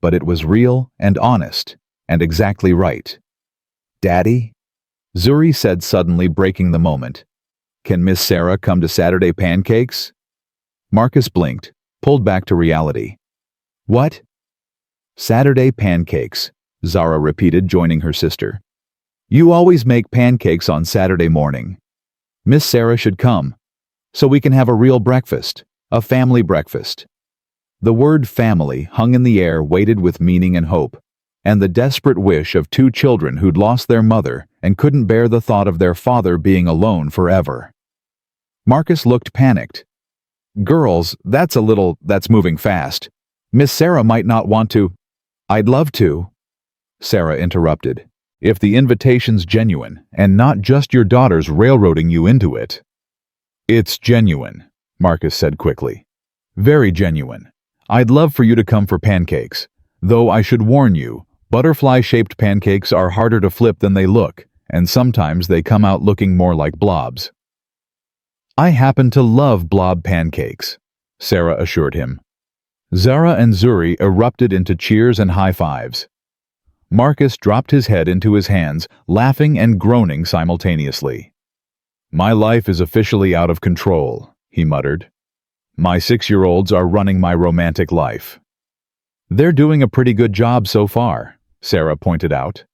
But it was real and honest, and exactly right. Daddy? Zuri said suddenly, breaking the moment. Can Miss Sarah come to Saturday pancakes? Marcus blinked, pulled back to reality. What? Saturday pancakes, Zara repeated, joining her sister. You always make pancakes on Saturday morning. Miss Sarah should come, so we can have a real breakfast. A family breakfast. The word family hung in the air, weighted with meaning and hope, and the desperate wish of 2 children who'd lost their mother and couldn't bear the thought of their father being alone forever. Marcus looked panicked. Girls, that's moving fast. Miss Sarah might not want to. I'd love to. Sarah interrupted. "If the invitation's genuine, and not just your daughter's railroading you into it." "It's genuine," Marcus said quickly. "Very genuine. I'd love for you to come for pancakes. Though I should warn you, butterfly-shaped pancakes are harder to flip than they look, and sometimes they come out looking more like blobs." "I happen to love blob pancakes," Sarah assured him. Zara and Zuri erupted into cheers and high-fives. Marcus dropped his head into his hands, laughing and groaning simultaneously. "My life is officially out of control," he muttered. "My 6-year-olds are running my romantic life." "They're doing a pretty good job so far," Sarah pointed out.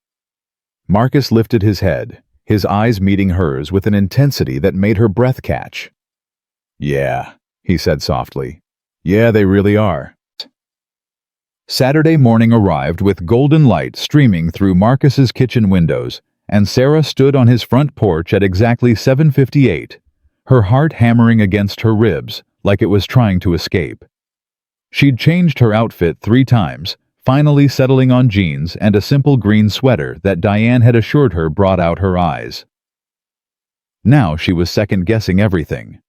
Marcus lifted his head, his eyes meeting hers with an intensity that made her breath catch. "Yeah," he said softly. "Yeah, they really are." Saturday morning arrived with golden light streaming through Marcus's kitchen windows, and Sarah stood on his front porch at exactly 7:58, her heart hammering against her ribs like it was trying to escape. She'd changed her outfit 3 times, finally settling on jeans and a simple green sweater that Diane had assured her brought out her eyes. Now she was second-guessing everything.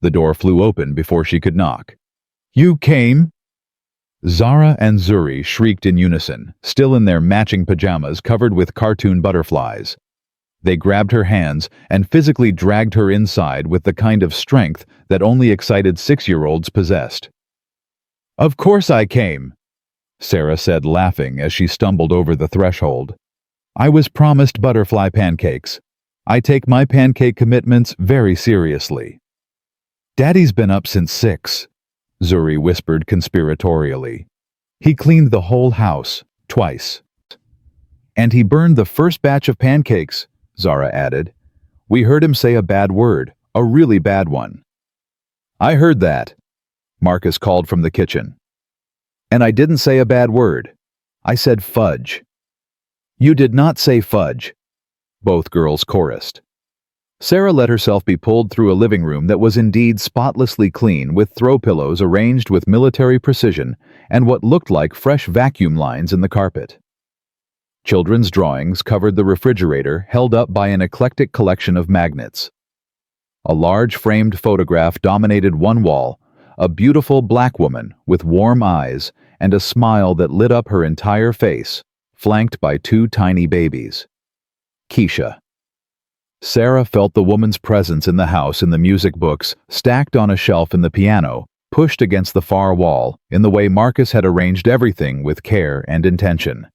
The door flew open before she could knock. "You came?" Zara and Zuri shrieked in unison, still in their matching pajamas covered with cartoon butterflies. They grabbed her hands and physically dragged her inside with the kind of strength that only excited 6-year-olds possessed. "Of course I came," Sarah said, laughing as she stumbled over the threshold. "I was promised butterfly pancakes. I take my pancake commitments very seriously." "Daddy's been up since 6, Zuri whispered conspiratorially. "He cleaned the whole house, twice." "And he burned the first batch of pancakes," Zara added. "We heard him say a bad word, a really bad one." "I heard that," Marcus called from the kitchen. "And I didn't say a bad word. I said fudge." "You did not say fudge," both girls chorused. Sarah let herself be pulled through a living room that was indeed spotlessly clean, with throw pillows arranged with military precision and what looked like fresh vacuum lines in the carpet. Children's drawings covered the refrigerator, held up by an eclectic collection of magnets. A large framed photograph dominated one wall, a beautiful black woman with warm eyes and a smile that lit up her entire face, flanked by 2 tiny babies. Keisha. Sarah felt the woman's presence in the house in the music books, stacked on a shelf in the piano, pushed against the far wall, in the way Marcus had arranged everything with care and intention.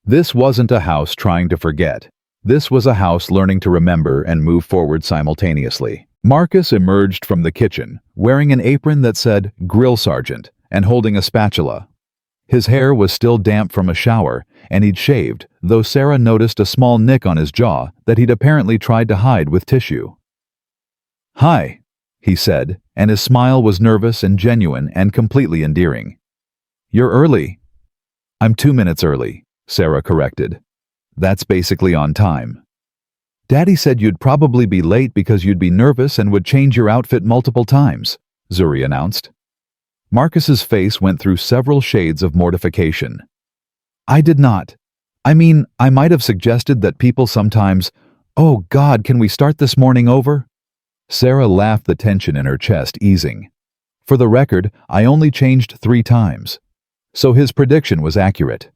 This wasn't a house trying to forget. This was a house learning to remember and move forward simultaneously. Marcus emerged from the kitchen, wearing an apron that said "Grill Sergeant" and holding a spatula. His hair was still damp from a shower, and he'd shaved, though Sarah noticed a small nick on his jaw that he'd apparently tried to hide with tissue. "Hi," he said, and his smile was nervous and genuine and completely endearing. "You're early." "I'm 2 minutes early," Sarah corrected. "That's basically on time." "Daddy said you'd probably be late because you'd be nervous and would change your outfit multiple times," Zuri announced. Marcus's face went through several shades of mortification. "I did not. I mean, I might have suggested that people sometimes, 'Oh God, can we start this morning over?'" Sarah laughed, the tension in her chest easing. "For the record, I only changed 3 times." So his prediction was accurate.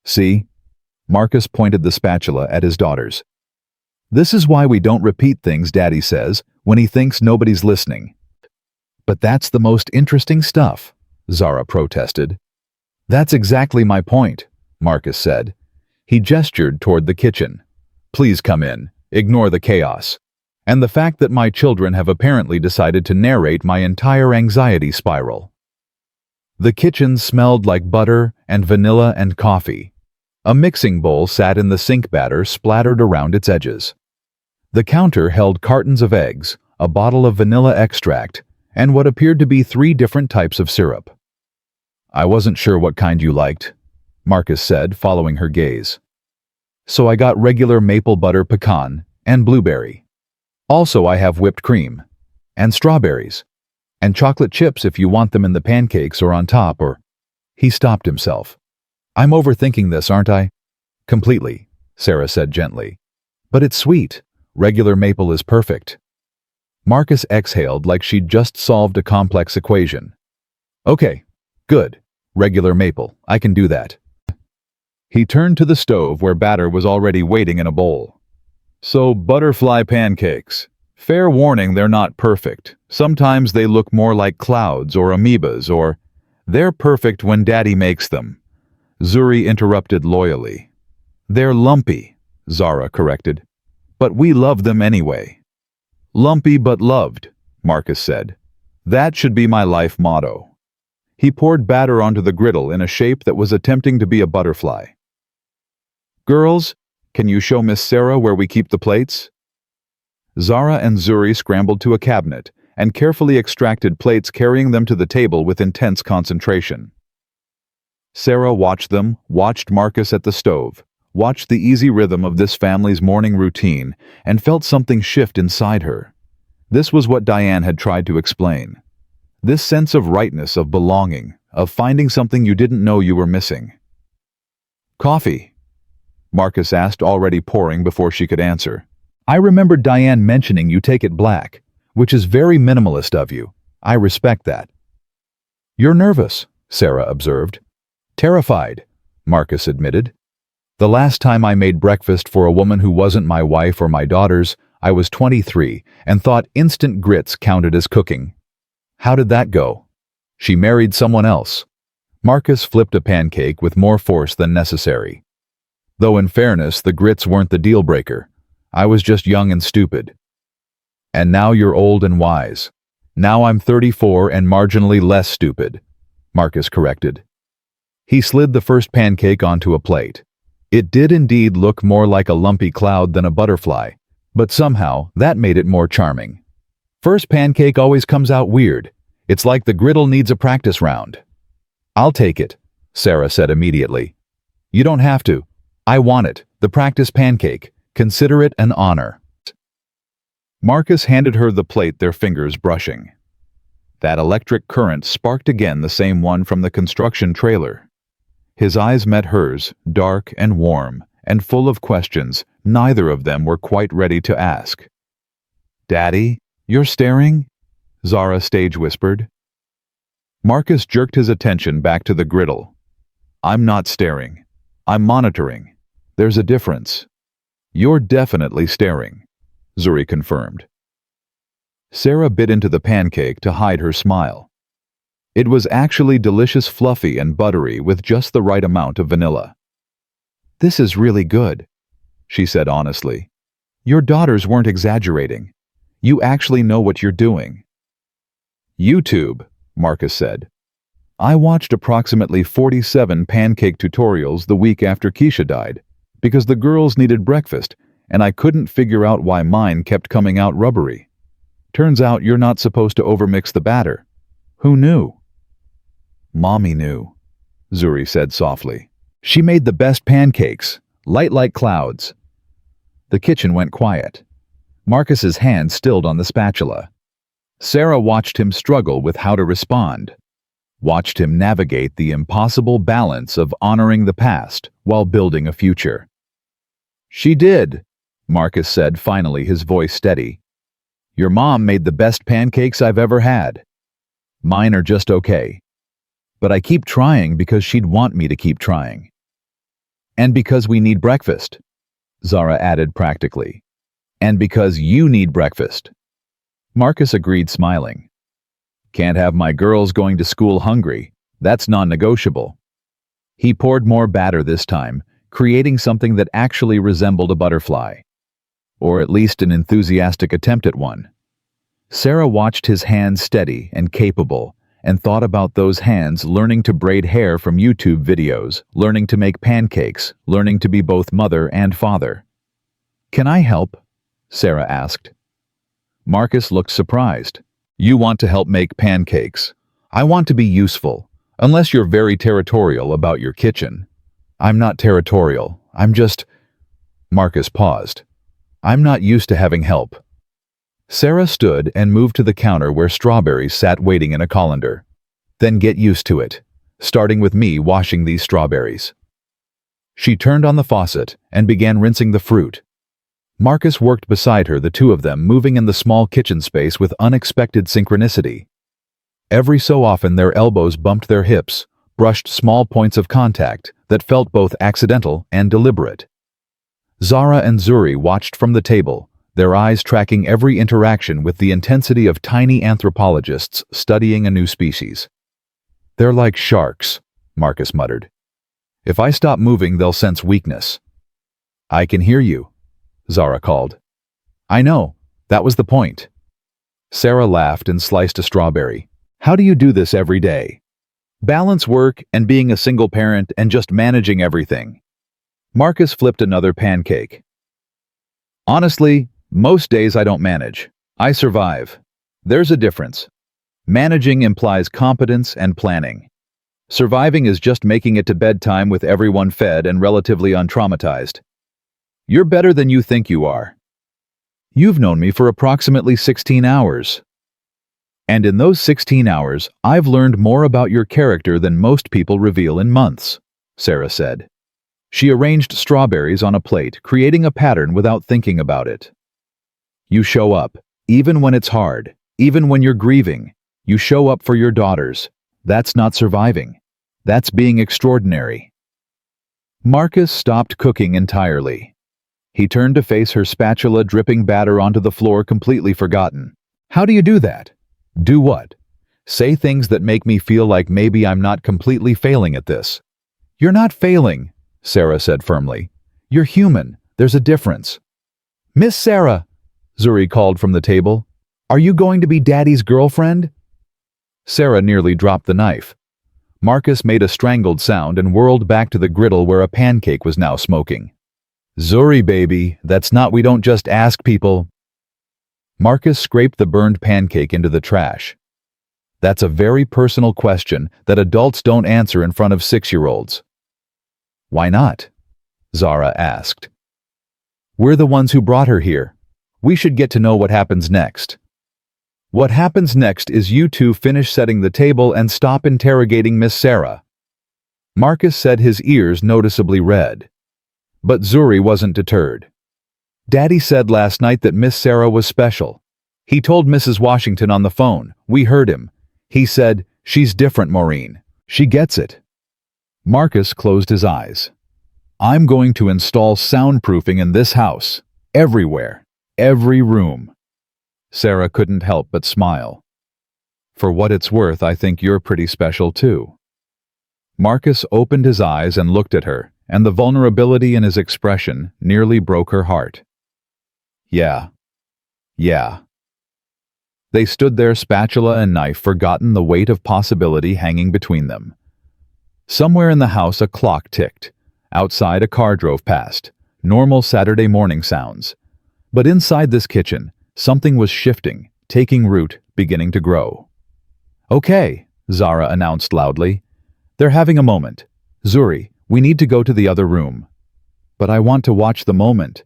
"See?" Marcus pointed the spatula at his daughters. "This is why we don't repeat things Daddy says when he thinks nobody's listening." "But that's the most interesting stuff," Zara protested. "That's exactly my point," Marcus said. He gestured toward the kitchen. "Please come in. Ignore the chaos. And the fact that my children have apparently decided to narrate my entire anxiety spiral." The kitchen smelled like butter and vanilla and coffee. A mixing bowl sat in the sink, batter splattered around its edges. The counter held cartons of eggs, a bottle of vanilla extract, and what appeared to be 3 different types of syrup. "I wasn't sure what kind you liked," Marcus said, following her gaze. "So I got regular maple butter pecan and blueberry. Also I have whipped cream, and strawberries, and chocolate chips if you want them in the pancakes or on top or—" He stopped himself. I'm overthinking this, aren't I? Completely, Sarah said gently. But it's sweet. Regular maple is perfect. Marcus exhaled like she'd just solved a complex equation. Okay, good. Regular maple, I can do that. He turned to the stove where batter was already waiting in a bowl. So, butterfly pancakes. Fair warning, they're not perfect. Sometimes they look more like clouds or amoebas, or they're perfect when Daddy makes them. Zuri interrupted loyally. They're lumpy, Zara corrected. But we love them anyway. Lumpy but loved, Marcus said. That should be my life motto. He poured batter onto the griddle in a shape that was attempting to be a butterfly. Girls, can you show Miss Sarah where we keep the plates? Zara and Zuri scrambled to a cabinet and carefully extracted plates, carrying them to the table with intense concentration. Sarah watched them, watched Marcus at the stove, watched the easy rhythm of this family's morning routine, and felt something shift inside her. This was what Diane had tried to explain. This sense of rightness, of belonging, of finding something you didn't know you were missing. Coffee? Marcus asked, already pouring before she could answer. I remembered Diane mentioning you take it black, which is very minimalist of you. I respect that. You're nervous, Sarah observed. Terrified, Marcus admitted. The last time I made breakfast for a woman who wasn't my wife or my daughters, I was 23 and thought instant grits counted as cooking. How did that go? She married someone else. Marcus flipped a pancake with more force than necessary. Though in fairness, the grits weren't the deal breaker. I was just young and stupid. And now you're old and wise. Now I'm 34 and marginally less stupid, Marcus corrected. He slid the first pancake onto a plate. It did indeed look more like a lumpy cloud than a butterfly, but somehow that made it more charming. First pancake always comes out weird. It's like the griddle needs a practice round. I'll take it, Sarah said immediately. You don't have to. I want it, the practice pancake. Consider it an honor. Marcus handed her the plate, their fingers brushing. That electric current sparked again, the same one from the construction trailer. His eyes met hers, dark and warm, and full of questions neither of them were quite ready to ask. Daddy, you're staring? Zara stage whispered. Marcus jerked his attention back to the griddle. I'm not staring. I'm monitoring. There's a difference. You're definitely staring, Zuri confirmed. Sarah bit into the pancake to hide her smile. It was actually delicious, fluffy and buttery with just the right amount of vanilla. This is really good, she said honestly. Your daughters weren't exaggerating. You actually know what you're doing. YouTube, Marcus said. I watched approximately 47 pancake tutorials the week after Keisha died, because the girls needed breakfast, and I couldn't figure out why mine kept coming out rubbery. Turns out you're not supposed to overmix the batter. Who knew? Mommy knew, Zuri said softly. She made the best pancakes, light like clouds. The kitchen went quiet. Marcus's hand stilled on the spatula. Sarah watched him struggle with how to respond, watched him navigate the impossible balance of honoring the past while building a future. She did, Marcus said, finally, his voice steady. Your mom made the best pancakes I've ever had. Mine are just okay. But I keep trying because she'd want me to keep trying. And because we need breakfast, Zara added practically. And because you need breakfast. Marcus agreed, smiling. Can't have my girls going to school hungry. That's non-negotiable. He poured more batter this time, creating something that actually resembled a butterfly. Or at least an enthusiastic attempt at one. Sarah watched his hands steady and capable, and thought about those hands learning to braid hair from YouTube videos, learning to make pancakes, learning to be both mother and father. Can I help? Sarah asked. Marcus looked surprised. You want to help make pancakes. I want to be useful, unless you're very territorial about your kitchen. I'm not territorial. I'm just... Marcus paused. I'm not used to having help. Sarah stood and moved to the counter where strawberries sat waiting in a colander. Then get used to it, starting with me washing these strawberries. She turned on the faucet and began rinsing the fruit. Marcus worked beside her, the two of them moving in the small kitchen space with unexpected synchronicity. Every so often their elbows bumped their hips, brushed small points of contact that felt both accidental and deliberate. Zara and Zuri watched from the table, their eyes tracking every interaction with the intensity of tiny anthropologists studying a new species. "They're like sharks," Marcus muttered. "If I stop moving, they'll sense weakness." "I can hear you," Zara called. "I know, that was the point." Sarah laughed and sliced a strawberry. "How do you do this every day? Balance work and being a single parent and just managing everything." Marcus flipped another pancake. "Honestly, most days I don't manage. I survive. There's a difference. Managing implies competence and planning. Surviving is just making it to bedtime with everyone fed and relatively untraumatized. You're better than you think you are. You've known me for approximately 16 hours. And in those 16 hours, I've learned more about your character than most people reveal in months," Sarah said. She arranged strawberries on a plate, creating a pattern without thinking about it. "You show up, even when it's hard, even when you're grieving. You show up for your daughters. That's not surviving. That's being extraordinary." Marcus stopped cooking entirely. He turned to face her spatula dripping batter onto the floor, completely forgotten. "How do you do that?" "Do what?" "Say things that make me feel like maybe I'm not completely failing at this." "You're not failing," Sarah said firmly. "You're human. There's a difference." "Miss Sarah," Zuri called from the table, "are you going to be Daddy's girlfriend?" Sarah nearly dropped the knife. Marcus made a strangled sound and whirled back to the griddle where a pancake was now smoking. "Zuri, baby, that's not, we don't just ask people." Marcus scraped the burned pancake into the trash. "That's a very personal question that adults don't answer in front of 6-year-olds. "Why not?" Zara asked. "We're the ones who brought her here. We should get to know what happens next." "What happens next is you two finish setting the table and stop interrogating Miss Sarah." Marcus said, his ears noticeably red. But Zuri wasn't deterred. "Daddy said last night that Miss Sarah was special. He told Mrs. Washington on the phone. We heard him. He said, 'She's different, Maureen. She gets it.'" Marcus closed his eyes. "I'm going to install soundproofing in this house. Everywhere. Every room." Sarah couldn't help but smile. "For what it's worth, I think you're pretty special too." Marcus opened his eyes and looked at her, and the vulnerability in his expression nearly broke her heart. Yeah. They stood there, spatula and knife, forgotten the weight of possibility hanging between them. Somewhere in the house a clock ticked. Outside a car drove past. Normal Saturday morning sounds. But inside this kitchen, something was shifting, taking root, beginning to grow. "Okay," Zara announced loudly. "They're having a moment. Zuri, we need to go to the other room." "But I want to watch the moment,"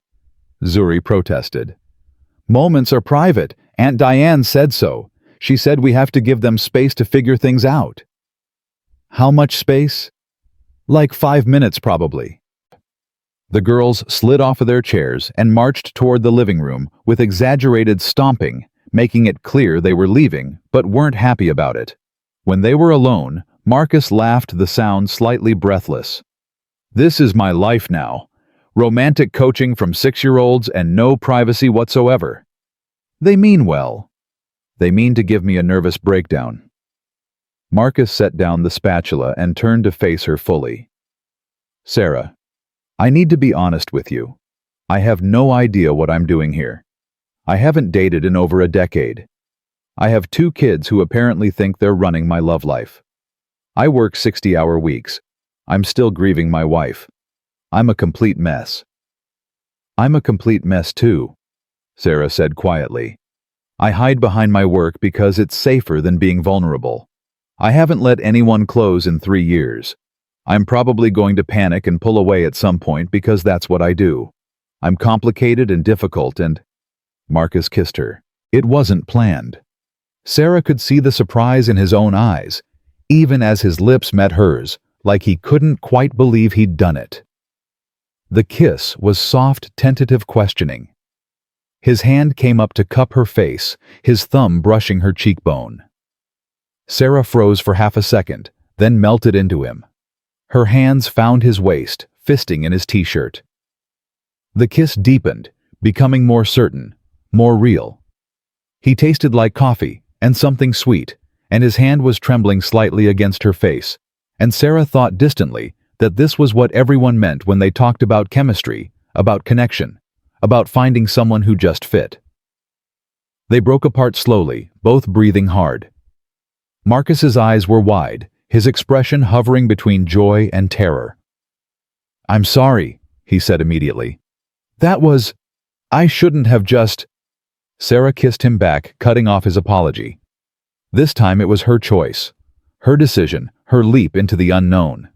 Zuri protested. "Moments are private. Aunt Diane said so. She said we have to give them space to figure things out." "How much space?" "Like 5 minutes, probably." The girls slid off of their chairs and marched toward the living room with exaggerated stomping, making it clear they were leaving but weren't happy about it. When they were alone, Marcus laughed, the sound slightly breathless. "This is my life now. Romantic coaching from 6-year-olds and no privacy whatsoever. They mean well. They mean to give me a nervous breakdown." Marcus set down the spatula and turned to face her fully. "Sarah, I need to be honest with you. I have no idea what I'm doing here. I haven't dated in over a decade. I have 2 kids who apparently think they're running my love life. I work 60-hour weeks. I'm still grieving my wife. I'm a complete mess." "I'm a complete mess too," Sarah said quietly. "I hide behind my work because it's safer than being vulnerable. I haven't let anyone close in 3 years. I'm probably going to panic and pull away at some point because that's what I do. I'm complicated and difficult and—" Marcus kissed her. It wasn't planned. Sarah could see the surprise in his own eyes, even as his lips met hers, like he couldn't quite believe he'd done it. The kiss was soft, tentative questioning. His hand came up to cup her face, his thumb brushing her cheekbone. Sarah froze for half a second, then melted into him. Her hands found his waist, fisting in his t-shirt. The kiss deepened, becoming more certain, more real. He tasted like coffee, and something sweet, and his hand was trembling slightly against her face, and Sarah thought distantly that this was what everyone meant when they talked about chemistry, about connection, about finding someone who just fit. They broke apart slowly, both breathing hard. Marcus's eyes were wide, his expression hovering between joy and terror. "I'm sorry," he said immediately. I shouldn't have just—" Sarah kissed him back, cutting off his apology. This time it was her choice, her decision, her leap into the unknown.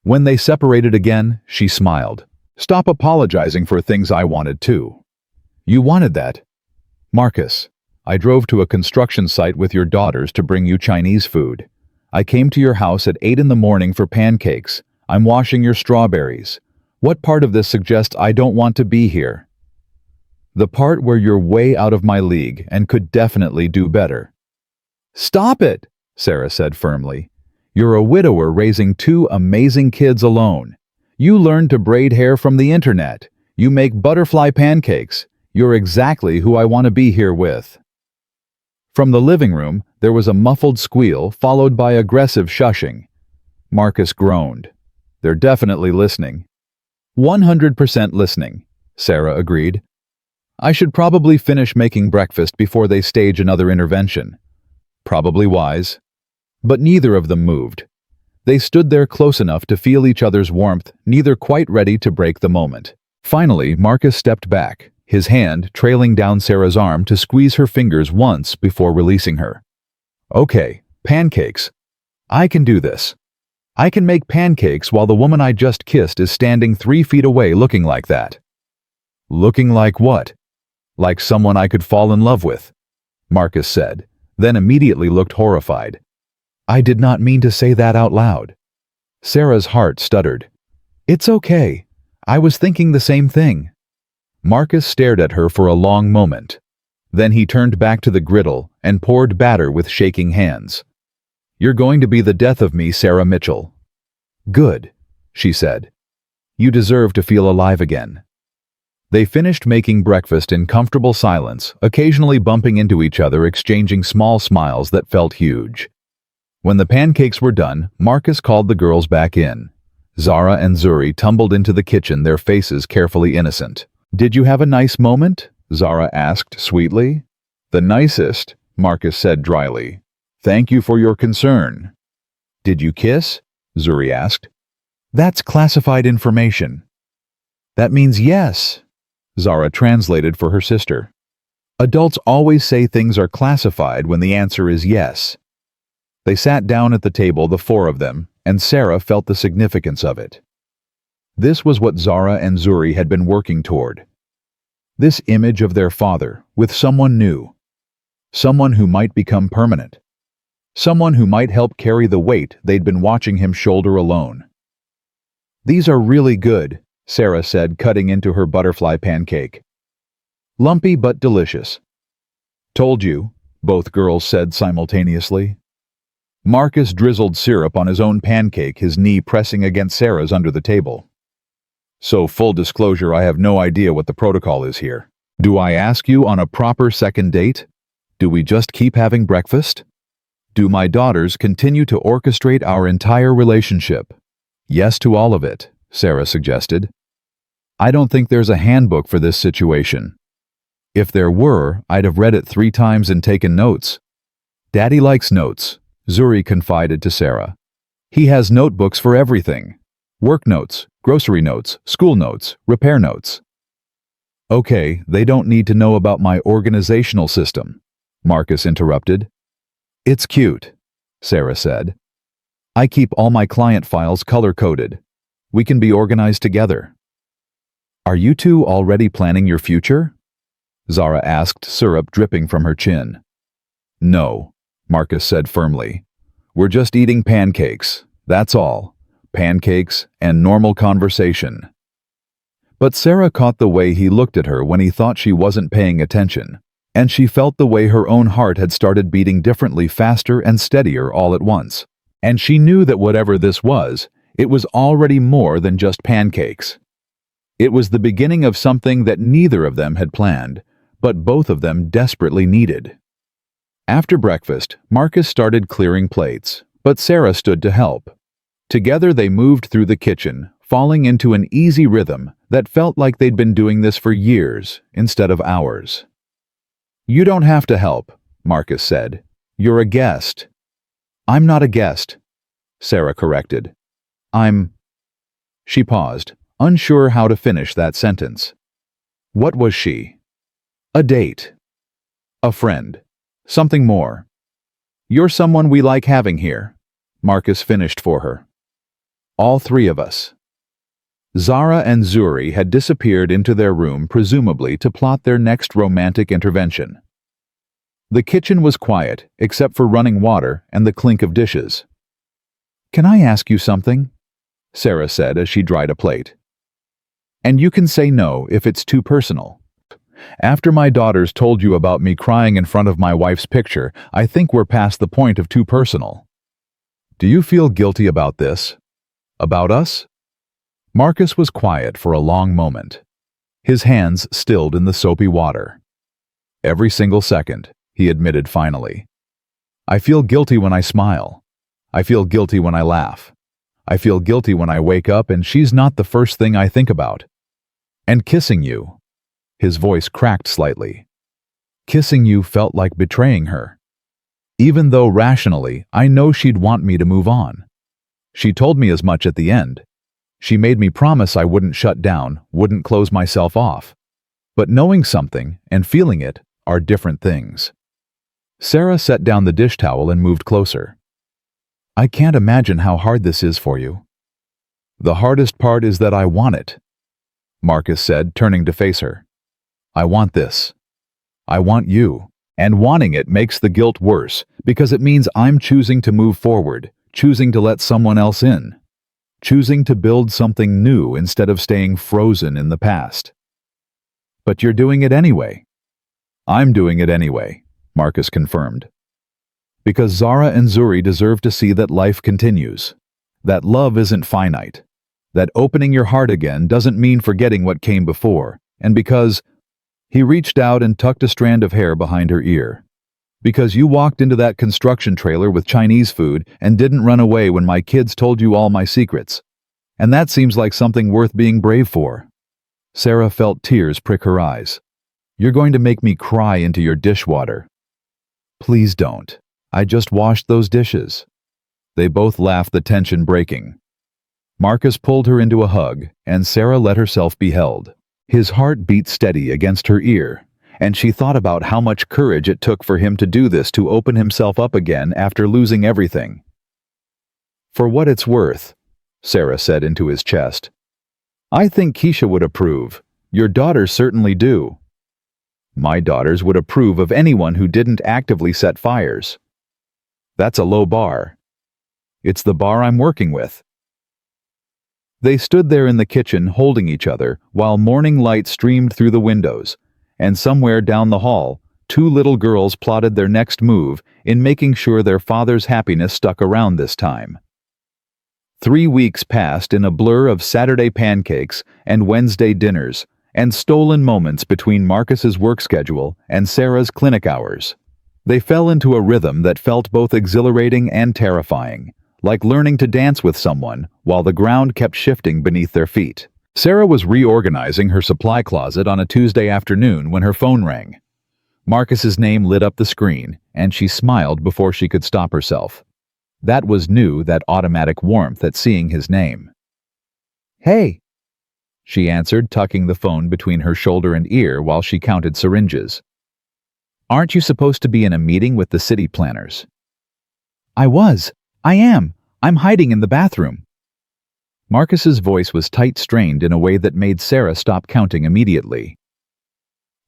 When they separated again, she smiled. "Stop apologizing for things I wanted too. You wanted that. Marcus, I drove to a construction site with your daughters to bring you Chinese food. I came to your house at 8 in the morning for pancakes. I'm washing your strawberries. What part of this suggests I don't want to be here?" "The part where you're way out of my league and could definitely do better." "Stop it," Sarah said firmly. "You're a widower raising 2 amazing kids alone. You learned to braid hair from the internet. You make butterfly pancakes. You're exactly who I want to be here with." From the living room, there was a muffled squeal followed by aggressive shushing. Marcus groaned. "They're definitely listening." 100% listening, Sarah agreed. "I should probably finish making breakfast before they stage another intervention." Probably wise. But neither of them moved. They stood there close enough to feel each other's warmth, neither quite ready to break the moment. Finally, Marcus stepped back, his hand trailing down Sarah's arm to squeeze her fingers once before releasing her. "Okay, pancakes. I can do this. I can make pancakes while the woman I just kissed is standing 3 feet away looking like that." "Looking like what?" "Like someone I could fall in love with," Marcus said, then immediately looked horrified. "I did not mean to say that out loud." Sarah's heart stuttered. "It's okay. I was thinking the same thing." Marcus stared at her for a long moment. Then he turned back to the griddle and poured batter with shaking hands. "You're going to be the death of me, Sarah Mitchell." "Good," she said. "You deserve to feel alive again." They finished making breakfast in comfortable silence, occasionally bumping into each other, exchanging small smiles that felt huge. When the pancakes were done, Marcus called the girls back in. Zara and Zuri tumbled into the kitchen, their faces carefully innocent. "Did you have a nice moment?" Zara asked sweetly. "The nicest," Marcus said dryly. "Thank you for your concern." "Did you kiss?" Zuri asked. "That's classified information." "That means yes," Zara translated for her sister. Adults always say things are classified when the answer is yes. They sat down at the table, the 4 of them, and Sarah felt the significance of it. This was what Zara and Zuri had been working toward. This image of their father with someone new. Someone who might become permanent. Someone who might help carry the weight they'd been watching him shoulder alone. "These are really good," Sarah said, cutting into her butterfly pancake. "Lumpy but delicious." "Told you," both girls said simultaneously. Marcus drizzled syrup on his own pancake, his knee pressing against Sarah's under the table. "So full disclosure, I have no idea what the protocol is here. Do I ask you on a proper second date? Do we just keep having breakfast? Do my daughters continue to orchestrate our entire relationship?" "Yes to all of it," Sarah suggested. "I don't think there's a handbook for this situation. If there were, I'd have read it 3 times and taken notes." "Daddy likes notes," Zuri confided to Sarah. "He has notebooks for everything. Work notes, grocery notes, school notes, repair notes." "Okay, they don't need to know about my organizational system," Marcus interrupted. "It's cute," Sarah said. "I keep all my client files color-coded. We can be organized together." "Are you 2 already planning your future?" Zara asked, syrup dripping from her chin. "No," Marcus said firmly. "We're just eating pancakes, that's all. Pancakes and normal conversation." But Sarah caught the way he looked at her when he thought she wasn't paying attention, and she felt the way her own heart had started beating differently, faster and steadier all at once. And she knew that whatever this was, it was already more than just pancakes. It was the beginning of something that neither of them had planned, but both of them desperately needed. After breakfast, Marcus started clearing plates, but Sarah stood to help. Together they moved through the kitchen, falling into an easy rhythm that felt like they'd been doing this for years instead of hours. "You don't have to help," Marcus said. "You're a guest." "I'm not a guest," Sarah corrected. She paused, unsure how to finish that sentence. What was she? A date. A friend. Something more. "You're someone we like having here," Marcus finished for her. "All three of us." Zara and Zuri had disappeared into their room, presumably to plot their next romantic intervention. The kitchen was quiet, except for running water and the clink of dishes. "Can I ask you something?" Sarah said as she dried a plate. "And you can say no if it's too personal. After my daughters told you about me crying in front of my wife's picture, I think we're past the point of too personal. Do you feel guilty about this? About us?" Marcus was quiet for a long moment, his hands stilled in the soapy water. "Every single second," he admitted finally. "I feel guilty when I smile. I feel guilty when I laugh. I feel guilty when I wake up and she's not the first thing I think about. And kissing you." His voice cracked slightly. "Kissing you felt like betraying her. Even though rationally, I know she'd want me to move on. She told me as much at the end. She made me promise I wouldn't shut down, wouldn't close myself off. But knowing something and feeling it are different things." Sarah set down the dish towel and moved closer. "I can't imagine how hard this is for you." "The hardest part is that I want it," Marcus said, turning to face her. "I want this. I want you. And wanting it makes the guilt worse, because it means I'm choosing to move forward, choosing to let someone else in. Choosing to build something new instead of staying frozen in the past." "But you're doing it anyway." "I'm doing it anyway," Marcus confirmed. "Because Zara and Zuri deserve to see that life continues, that love isn't finite, that opening your heart again doesn't mean forgetting what came before, and because—" He reached out and tucked a strand of hair behind her ear. "Because you walked into that construction trailer with Chinese food and didn't run away when my kids told you all my secrets. And that seems like something worth being brave for." Sarah felt tears prick her eyes. "You're going to make me cry into your dishwater." "Please don't. I just washed those dishes." They both laughed, the tension breaking. Marcus pulled her into a hug, and Sarah let herself be held. His heart beat steady against her ear, and she thought about how much courage it took for him to do this, to open himself up again after losing everything. "For what it's worth," Sarah said into his chest, "I think Keisha would approve. Your daughters certainly do." "My daughters would approve of anyone who didn't actively set fires." "That's a low bar." "It's the bar I'm working with." They stood there in the kitchen holding each other while morning light streamed through the windows, and somewhere down the hall, two little girls plotted their next move in making sure their father's happiness stuck around this time. 3 weeks passed in a blur of Saturday pancakes and Wednesday dinners, and stolen moments between Marcus's work schedule and Sarah's clinic hours. They fell into a rhythm that felt both exhilarating and terrifying, like learning to dance with someone while the ground kept shifting beneath their feet. Sarah was reorganizing her supply closet on a Tuesday afternoon when her phone rang. Marcus's name lit up the screen, and she smiled before she could stop herself. That was new, that automatic warmth at seeing his name. "Hey," she answered, tucking the phone between her shoulder and ear while she counted syringes. "Aren't you supposed to be in a meeting with the city planners?" I am. I'm hiding in the bathroom." Marcus's voice was tight-strained in a way that made Sarah stop counting immediately.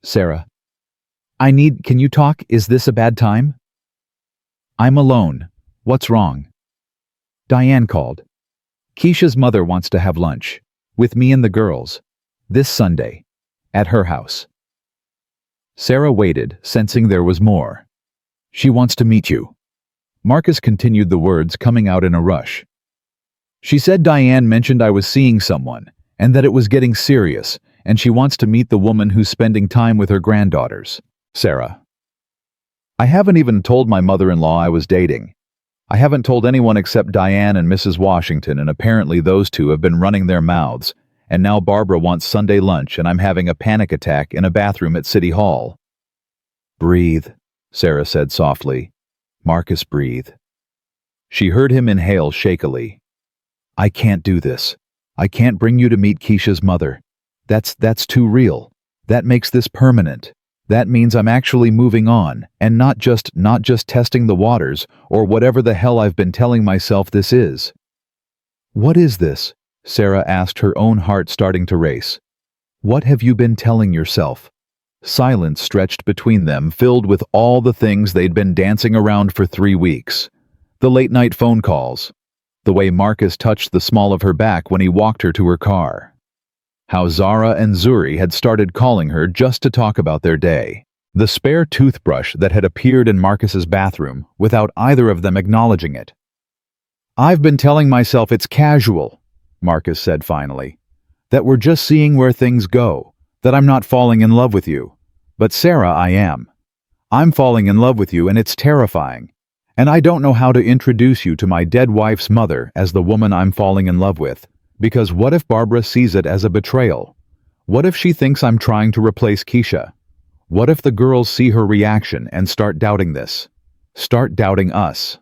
"Sarah, can you talk? Is this a bad time?" "I'm alone. What's wrong?" "Diane called. Keisha's mother wants to have lunch. With me and the girls. This Sunday. At her house. Sarah waited, sensing there was more. She wants to meet you. Marcus continued, the words coming out in a rush. She said Diane mentioned I was seeing someone, and that it was getting serious, and she wants to meet the woman who's spending time with her granddaughters. Sarah. I haven't even told my mother-in-law I was dating. I haven't told anyone except Diane and Mrs. Washington, and apparently those two have been running their mouths, and now Barbara wants Sunday lunch and I'm having a panic attack in a bathroom at City Hall. Breathe, Sarah said softly. Marcus, breathe. She heard him inhale shakily. I can't do this. I can't bring you to meet Keisha's mother. That's too real. That makes this permanent. That means I'm actually moving on, and not just testing the waters, or whatever the hell I've been telling myself this is. What is this? Sarah asked, her own heart starting to race. What have you been telling yourself? Silence stretched between them, filled with all the things they'd been dancing around for 3 weeks. The late-night phone calls. The way Marcus touched the small of her back when he walked her to her car. How Zara and Zuri had started calling her just to talk about their day. The spare toothbrush that had appeared in Marcus's bathroom without either of them acknowledging it. I've been telling myself it's casual, Marcus said finally. That we're just seeing where things go. That I'm not falling in love with you. But Sarah, I am. I'm falling in love with you, and it's terrifying. And I don't know how to introduce you to my dead wife's mother as the woman I'm falling in love with. Because what if Barbara sees it as a betrayal? What if she thinks I'm trying to replace Keisha? What if the girls see her reaction and start doubting this? Start doubting us?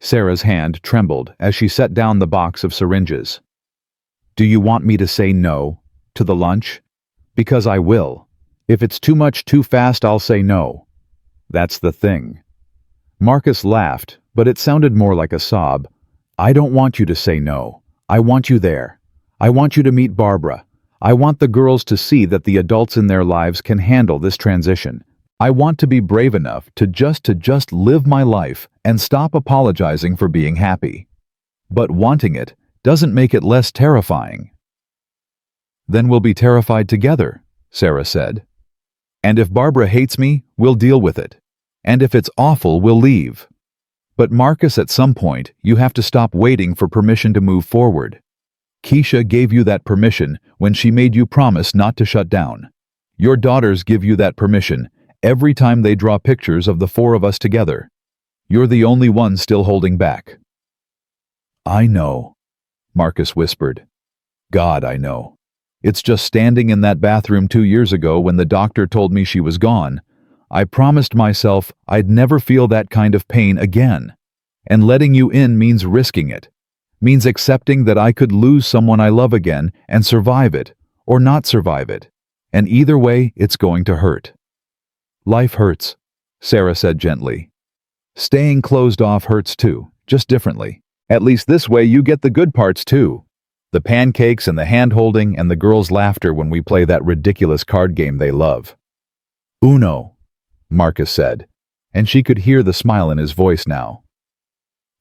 Sarah's hand trembled as she set down the box of syringes. Do you want me to say no to the lunch? Because I will. If it's too much too fast, I'll say no. That's the thing. Marcus laughed, but it sounded more like a sob. I don't want you to say no. I want you there. I want you to meet Barbara. I want the girls to see that the adults in their lives can handle this transition. I want to be brave enough to just live my life and stop apologizing for being happy. But wanting it doesn't make it less terrifying. Then we'll be terrified together, Sarah said. And if Barbara hates me, we'll deal with it. And if it's awful, we'll leave. But Marcus, at some point, you have to stop waiting for permission to move forward. Keisha gave you that permission when she made you promise not to shut down. Your daughters give you that permission every time they draw pictures of the 4 of us together. You're the only one still holding back. I know, Marcus whispered. God, I know. It's just standing in that bathroom 2 years ago when the doctor told me she was gone. I promised myself I'd never feel that kind of pain again. And letting you in means risking it. Means accepting that I could lose someone I love again and survive it, or not survive it. And either way, it's going to hurt. Life hurts, Sarah said gently. Staying closed off hurts too, just differently. At least this way you get the good parts too. The pancakes and the hand-holding and the girls' laughter when we play that ridiculous card game they love. Uno, Marcus said, and she could hear the smile in his voice now.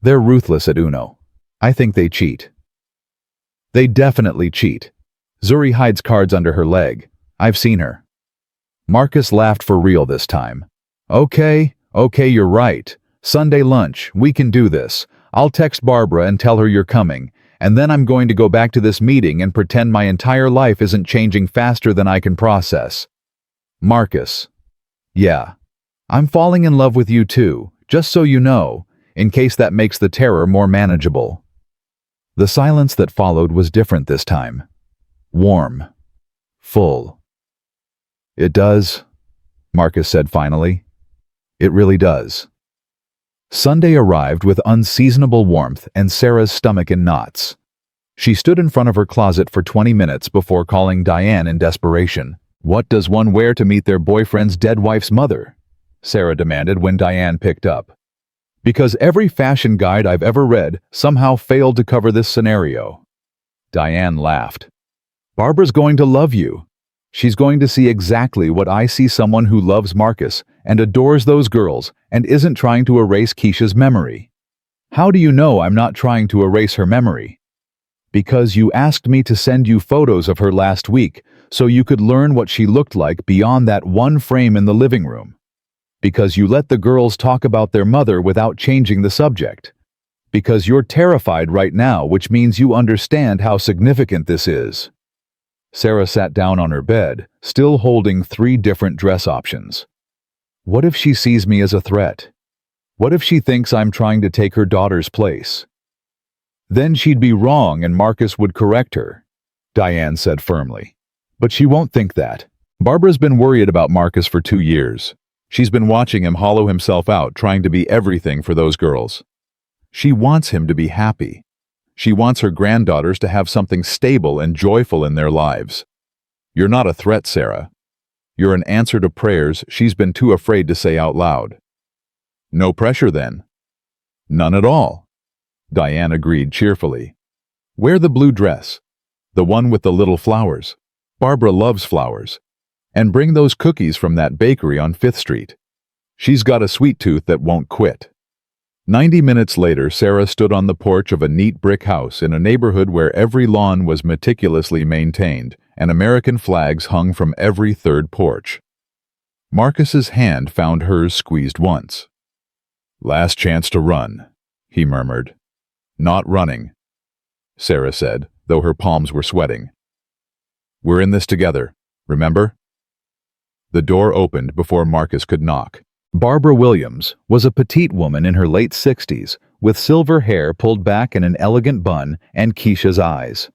They're ruthless at Uno. I think they cheat. They definitely cheat. Zuri hides cards under her leg. I've seen her. Marcus laughed for real this time. Okay, you're right. Sunday lunch, we can do this. I'll text Barbara and tell her you're coming, and then I'm going to go back to this meeting and pretend my entire life isn't changing faster than I can process. Marcus. Yeah. I'm falling in love with you too, just so you know, in case that makes the terror more manageable. The silence that followed was different this time. Warm. Full. It does, Marcus said finally. It really does. Sunday arrived with unseasonable warmth and Sarah's stomach in knots. She stood in front of her closet for 20 minutes before calling Diane in desperation. What does one wear to meet their boyfriend's dead wife's mother? Sarah demanded when Diane picked up. Because every fashion guide I've ever read somehow failed to cover this scenario. Diane laughed. Barbara's going to love you. She's going to see exactly what I see: someone who loves Marcus and adores those girls and isn't trying to erase Keisha's memory. How do you know I'm not trying to erase her memory? Because you asked me to send you photos of her last week so you could learn what she looked like beyond that one frame in the living room. Because you let the girls talk about their mother without changing the subject. Because you're terrified right now, which means you understand how significant this is. Sarah sat down on her bed, still holding 3 different dress options. What if she sees me as a threat? What if she thinks I'm trying to take her daughter's place? Then she'd be wrong and Marcus would correct her, Diane said firmly. But she won't think that. Barbara's been worried about Marcus for 2 years. She's been watching him hollow himself out, trying to be everything for those girls. She wants him to be happy. She wants her granddaughters to have something stable and joyful in their lives. You're not a threat, Sarah. You're an answer to prayers she's been too afraid to say out loud. No pressure then. None at all. Diane agreed cheerfully. Wear the blue dress, the one with the little flowers. Barbara loves flowers. And bring those cookies from that bakery on 5th Street. She's got a sweet tooth that won't quit. 90 minutes later, Sarah stood on the porch of a neat brick house in a neighborhood where every lawn was meticulously maintained and American flags hung from every 3rd porch. Marcus's hand found hers squeezed once. Last chance to run, he murmured. Not running, Sarah said, though her palms were sweating. We're in this together, remember? The door opened before Marcus could knock. Barbara Williams was a petite woman in her late 60s, with silver hair pulled back in an elegant bun and Keisha's eyes.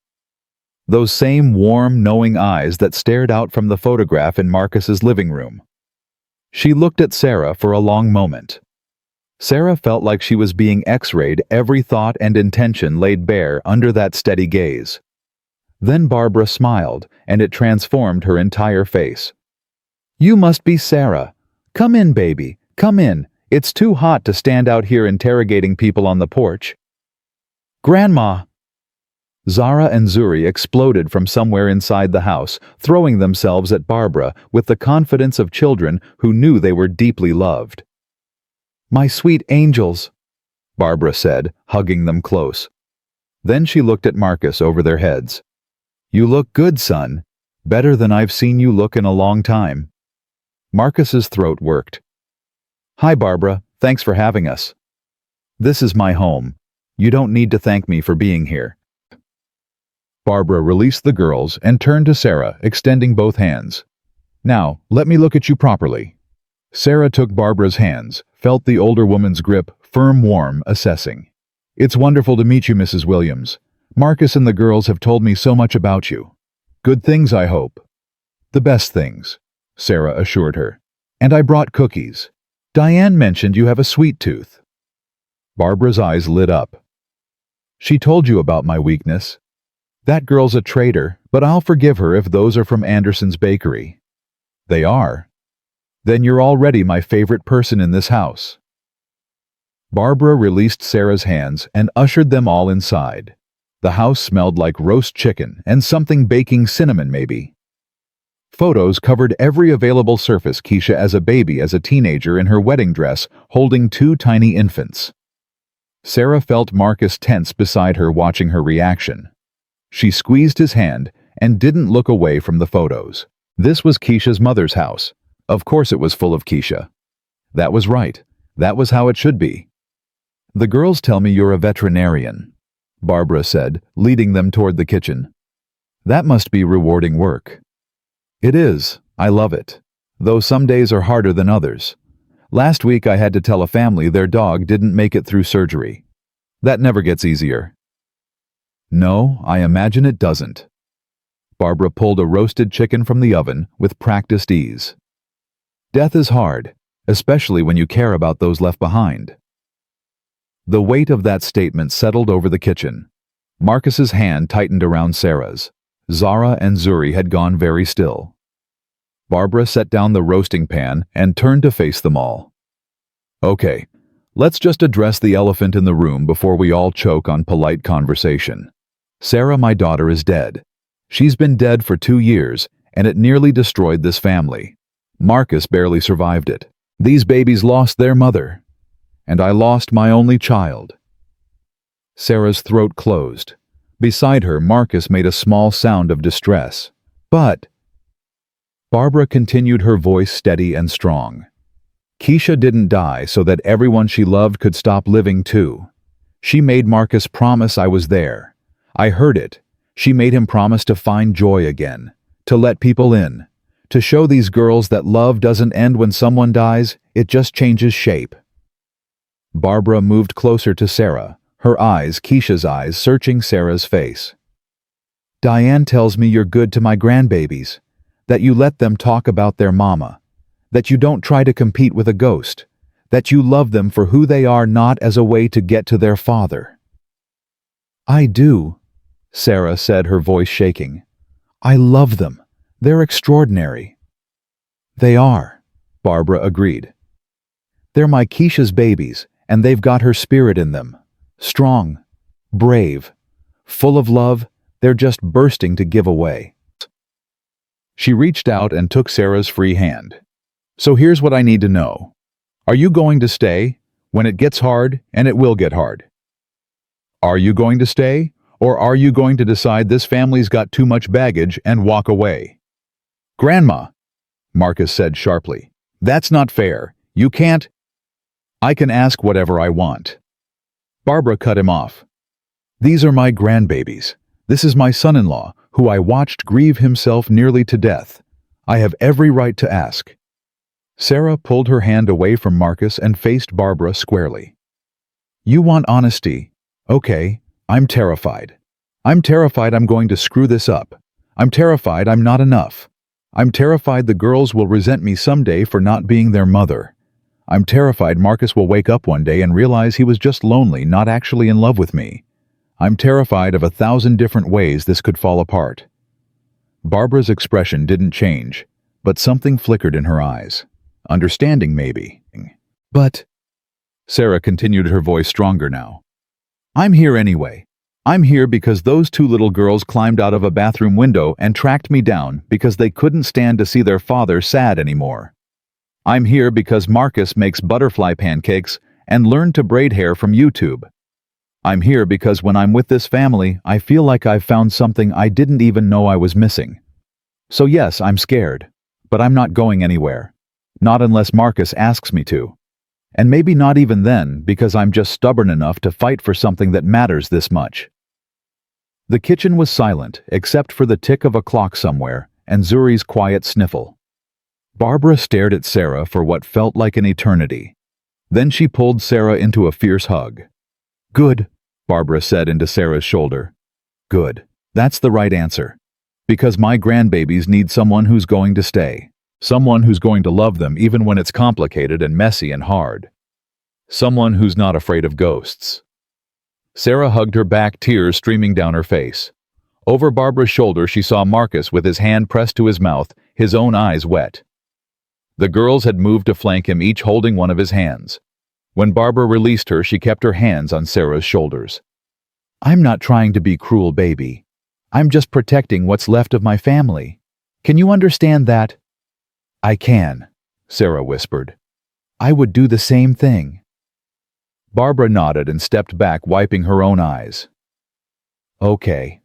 Those same warm, knowing eyes that stared out from the photograph in Marcus's living room. She looked at Sarah for a long moment. Sarah felt like she was being X-rayed, every thought and intention laid bare under that steady gaze. Then Barbara smiled, and it transformed her entire face. You must be Sarah. Come in, baby. Come in. It's too hot to stand out here interrogating people on the porch. Grandma! Zara and Zuri exploded from somewhere inside the house, throwing themselves at Barbara with the confidence of children who knew they were deeply loved. My sweet angels, Barbara said, hugging them close. Then she looked at Marcus over their heads. You look good, son. Better than I've seen you look in a long time. Marcus's throat worked. Hi, Barbara. Thanks for having us. This is my home. You don't need to thank me for being here. Barbara released the girls and turned to Sarah, extending both hands. Now, let me look at you properly. Sarah took Barbara's hands, felt the older woman's grip, firm, warm, assessing. It's wonderful to meet you, Mrs. Williams. Marcus and the girls have told me so much about you. Good things, I hope. The best things, Sarah assured her. And I brought cookies. Diane mentioned you have a sweet tooth. Barbara's eyes lit up. She told you about my weakness. That girl's a traitor, but I'll forgive her if those are from Anderson's bakery. They are. Then you're already my favorite person in this house. Barbara released Sarah's hands and ushered them all inside. The house smelled like roast chicken and something baking cinnamon, maybe. Photos covered every available surface Keisha as a baby, as a teenager in her wedding dress, holding 2 tiny infants. Sarah felt Marcus tense beside her, watching her reaction. She squeezed his hand and didn't look away from the photos. This was Keisha's mother's house. Of course it was full of Keisha. That was right. That was how it should be. The girls tell me you're a veterinarian, Barbara said, leading them toward the kitchen. That must be rewarding work. It is. I love it. Though some days are harder than others. Last week I had to tell a family their dog didn't make it through surgery. That never gets easier. No, I imagine it doesn't. Barbara pulled a roasted chicken from the oven with practiced ease. Death is hard, especially when you care about those left behind. The weight of that statement settled over the kitchen. Marcus's hand tightened around Sarah's. Zara and Zuri had gone very still. Barbara set down the roasting pan and turned to face them all. Okay, let's just address the elephant in the room before we all choke on polite conversation. Sarah, my daughter, is dead. She's been dead for 2 years, and it nearly destroyed this family. Marcus barely survived it. These babies lost their mother, and I lost my only child. Sarah's throat closed. Beside her, Marcus made a small sound of distress. But Barbara continued, her voice steady and strong. Keisha didn't die so that everyone she loved could stop living too. She made Marcus promise I was there. I heard it. She made him promise to find joy again, to let people in, to show these girls that love doesn't end when someone dies, it just changes shape. Barbara moved closer to Sarah, her eyes, Keisha's eyes, searching Sarah's face. Diane tells me you're good to my grandbabies, that you let them talk about their mama, that you don't try to compete with a ghost, that you love them for who they are, not as a way to get to their father. I do, Sarah said, her voice shaking. I love them. They're extraordinary. They are, Barbara agreed. They're my Keisha's babies, and they've got her spirit in them. Strong, brave, full of love, they're just bursting to give away. She reached out and took Sarah's free hand. So here's what I need to know. Are you going to stay when it gets hard, and it will get hard? Are you going to stay, or are you going to decide this family's got too much baggage and walk away? Grandma, Marcus said sharply, that's not fair. You can't. I can ask whatever I want. Barbara cut him off. These are my grandbabies. This is my son-in-law, who I watched grieve himself nearly to death. I have every right to ask. Sarah pulled her hand away from Marcus and faced Barbara squarely. You want honesty? Okay, I'm terrified. I'm terrified I'm going to screw this up. I'm terrified I'm not enough. I'm terrified the girls will resent me someday for not being their mother. I'm terrified Marcus will wake up one day and realize he was just lonely, not actually in love with me. I'm terrified of 1,000 different ways this could fall apart. Barbara's expression didn't change, but something flickered in her eyes. Understanding, maybe. But, Sarah continued, her voice stronger now. I'm here anyway. I'm here because those two little girls climbed out of a bathroom window and tracked me down because they couldn't stand to see their father sad anymore. I'm here because Marcus makes butterfly pancakes and learned to braid hair from YouTube. I'm here because when I'm with this family, I feel like I've found something I didn't even know I was missing. So yes, I'm scared, but I'm not going anywhere. Not unless Marcus asks me to. And maybe not even then, because I'm just stubborn enough to fight for something that matters this much. The kitchen was silent, except for the tick of a clock somewhere and Zuri's quiet sniffle. Barbara stared at Sarah for what felt like an eternity. Then she pulled Sarah into a fierce hug. Good, Barbara said into Sarah's shoulder. Good. That's the right answer. Because my grandbabies need someone who's going to stay. Someone who's going to love them even when it's complicated and messy and hard. Someone who's not afraid of ghosts. Sarah hugged her back, tears streaming down her face. Over Barbara's shoulder she saw Marcus with his hand pressed to his mouth, his own eyes wet. The girls had moved to flank him, each holding one of his hands. When Barbara released her, she kept her hands on Sarah's shoulders. I'm not trying to be cruel, baby. I'm just protecting what's left of my family. Can you understand that? I can, Sarah whispered. I would do the same thing. Barbara nodded and stepped back, wiping her own eyes. Okay.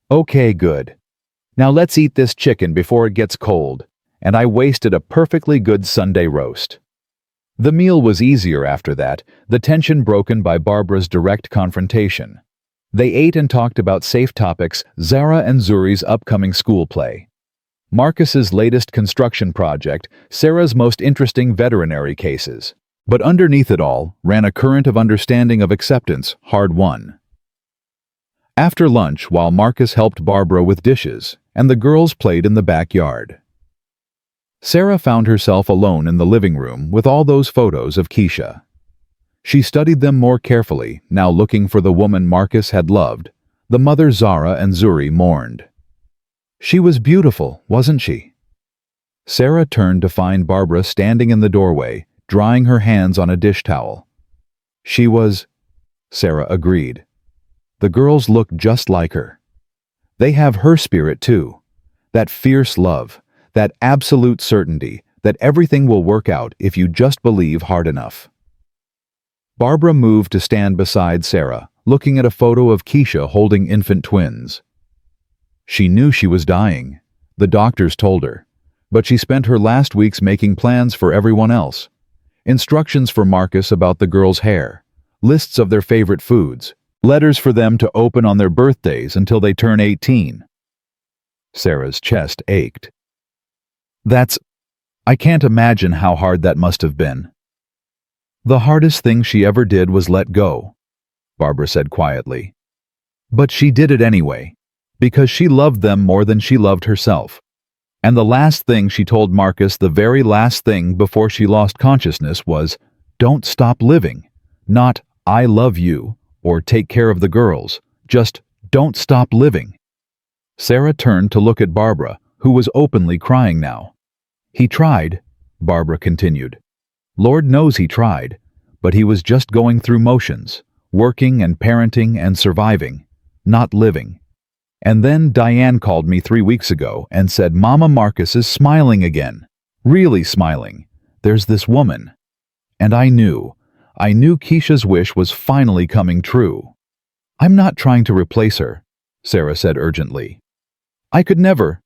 Okay, good. Now let's eat this chicken before it gets cold. And I wasted a perfectly good Sunday roast. The meal was easier after that, the tension broken by Barbara's direct confrontation. They ate and talked about safe topics, Zara and Zuri's upcoming school play. Marcus's latest construction project, Sarah's most interesting veterinary cases. But underneath it all ran a current of understanding, of acceptance, hard won. After lunch, while Marcus helped Barbara with dishes, and the girls played in the backyard, Sarah found herself alone in the living room with all those photos of Keisha. She studied them more carefully, now looking for the woman Marcus had loved, the mother Zara and Zuri mourned. She was beautiful, wasn't she? Sarah turned to find Barbara standing in the doorway, drying her hands on a dish towel. She was, Sarah agreed. The girls looked just like her. They have her spirit too, that fierce love, that absolute certainty that everything will work out if you just believe hard enough. Barbara moved to stand beside Sarah, looking at a photo of Keisha holding infant twins. She knew she was dying. The doctors told her. But she spent her last weeks making plans for everyone else. Instructions for Marcus about the girls' hair, lists of their favorite foods, letters for them to open on their birthdays until they turn 18. Sarah's chest ached. I can't imagine how hard that must have been. The hardest thing she ever did was let go, Barbara said quietly. But she did it anyway, because she loved them more than she loved herself. And the last thing she told Marcus, the very last thing before she lost consciousness, was, "Don't stop living." Not, "I love you," or "take care of the girls." Just, "Don't stop living." Sarah turned to look at Barbara, who was openly crying now. "He tried," Barbara continued. "Lord knows he tried, but he was just going through motions, working and parenting and surviving, not living. And then Diane called me 3 weeks ago and said, 'Mama, Marcus is smiling again. Really smiling. There's this woman.' And I knew Keisha's wish was finally coming true." "I'm not trying to replace her," Sarah said urgently. "I could never."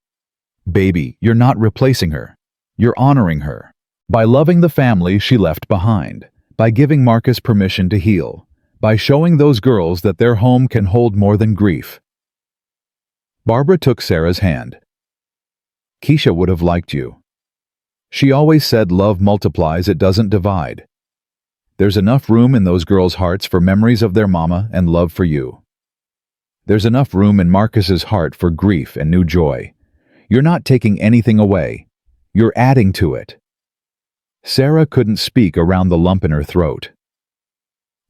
"Baby, you're not replacing her. You're honoring her. By loving the family she left behind, by giving Marcus permission to heal, by showing those girls that their home can hold more than grief." Barbara took Sarah's hand. "Keisha would have liked you. She always said love multiplies, it doesn't divide. There's enough room in those girls' hearts for memories of their mama and love for you. There's enough room in Marcus's heart for grief and new joy. You're not taking anything away. You're adding to it." Sarah couldn't speak around the lump in her throat.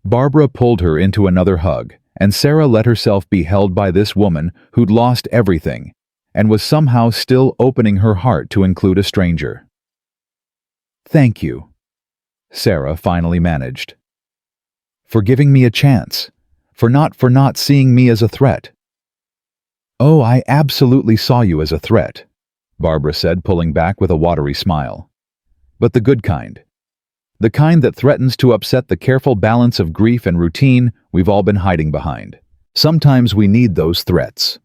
Barbara pulled her into another hug, and Sarah let herself be held by this woman who'd lost everything and was somehow still opening her heart to include a stranger. "Thank you," Sarah finally managed. "For giving me a chance, for not seeing me as a threat." "Oh, I absolutely saw you as a threat," Barbara said, pulling back with a watery smile. "But the good kind. The kind that threatens to upset the careful balance of grief and routine we've all been hiding behind. Sometimes we need those threats.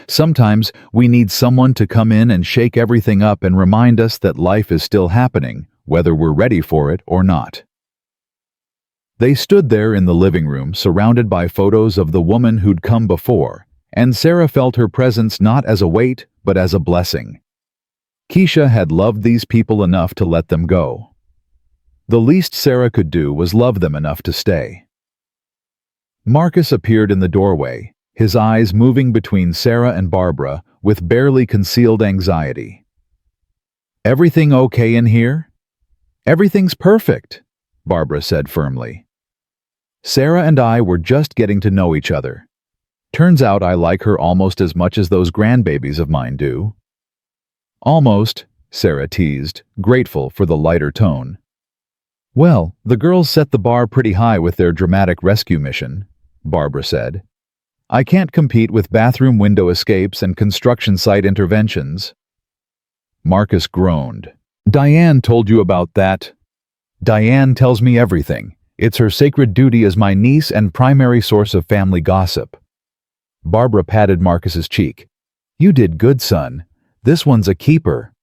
Sometimes we need someone to come in and shake everything up and remind us that life is still happening, whether we're ready for it or not." They stood there in the living room, surrounded by photos of the woman who'd come before, and Sarah felt her presence not as a weight, but as a blessing. Keisha had loved these people enough to let them go. The least Sarah could do was love them enough to stay. Marcus appeared in the doorway, his eyes moving between Sarah and Barbara with barely concealed anxiety. "Everything okay in here?" "Everything's perfect," Barbara said firmly. "Sarah and I were just getting to know each other. Turns out I like her almost as much as those grandbabies of mine do." "Almost," Sarah teased, grateful for the lighter tone. "Well, the girls set the bar pretty high with their dramatic rescue mission," Barbara said. "I can't compete with bathroom window escapes and construction site interventions." Marcus groaned. "Diane told you about that?" "Diane tells me everything. It's her sacred duty as my niece and primary source of family gossip." Barbara patted Marcus's cheek. "You did good, son. This one's a keeper."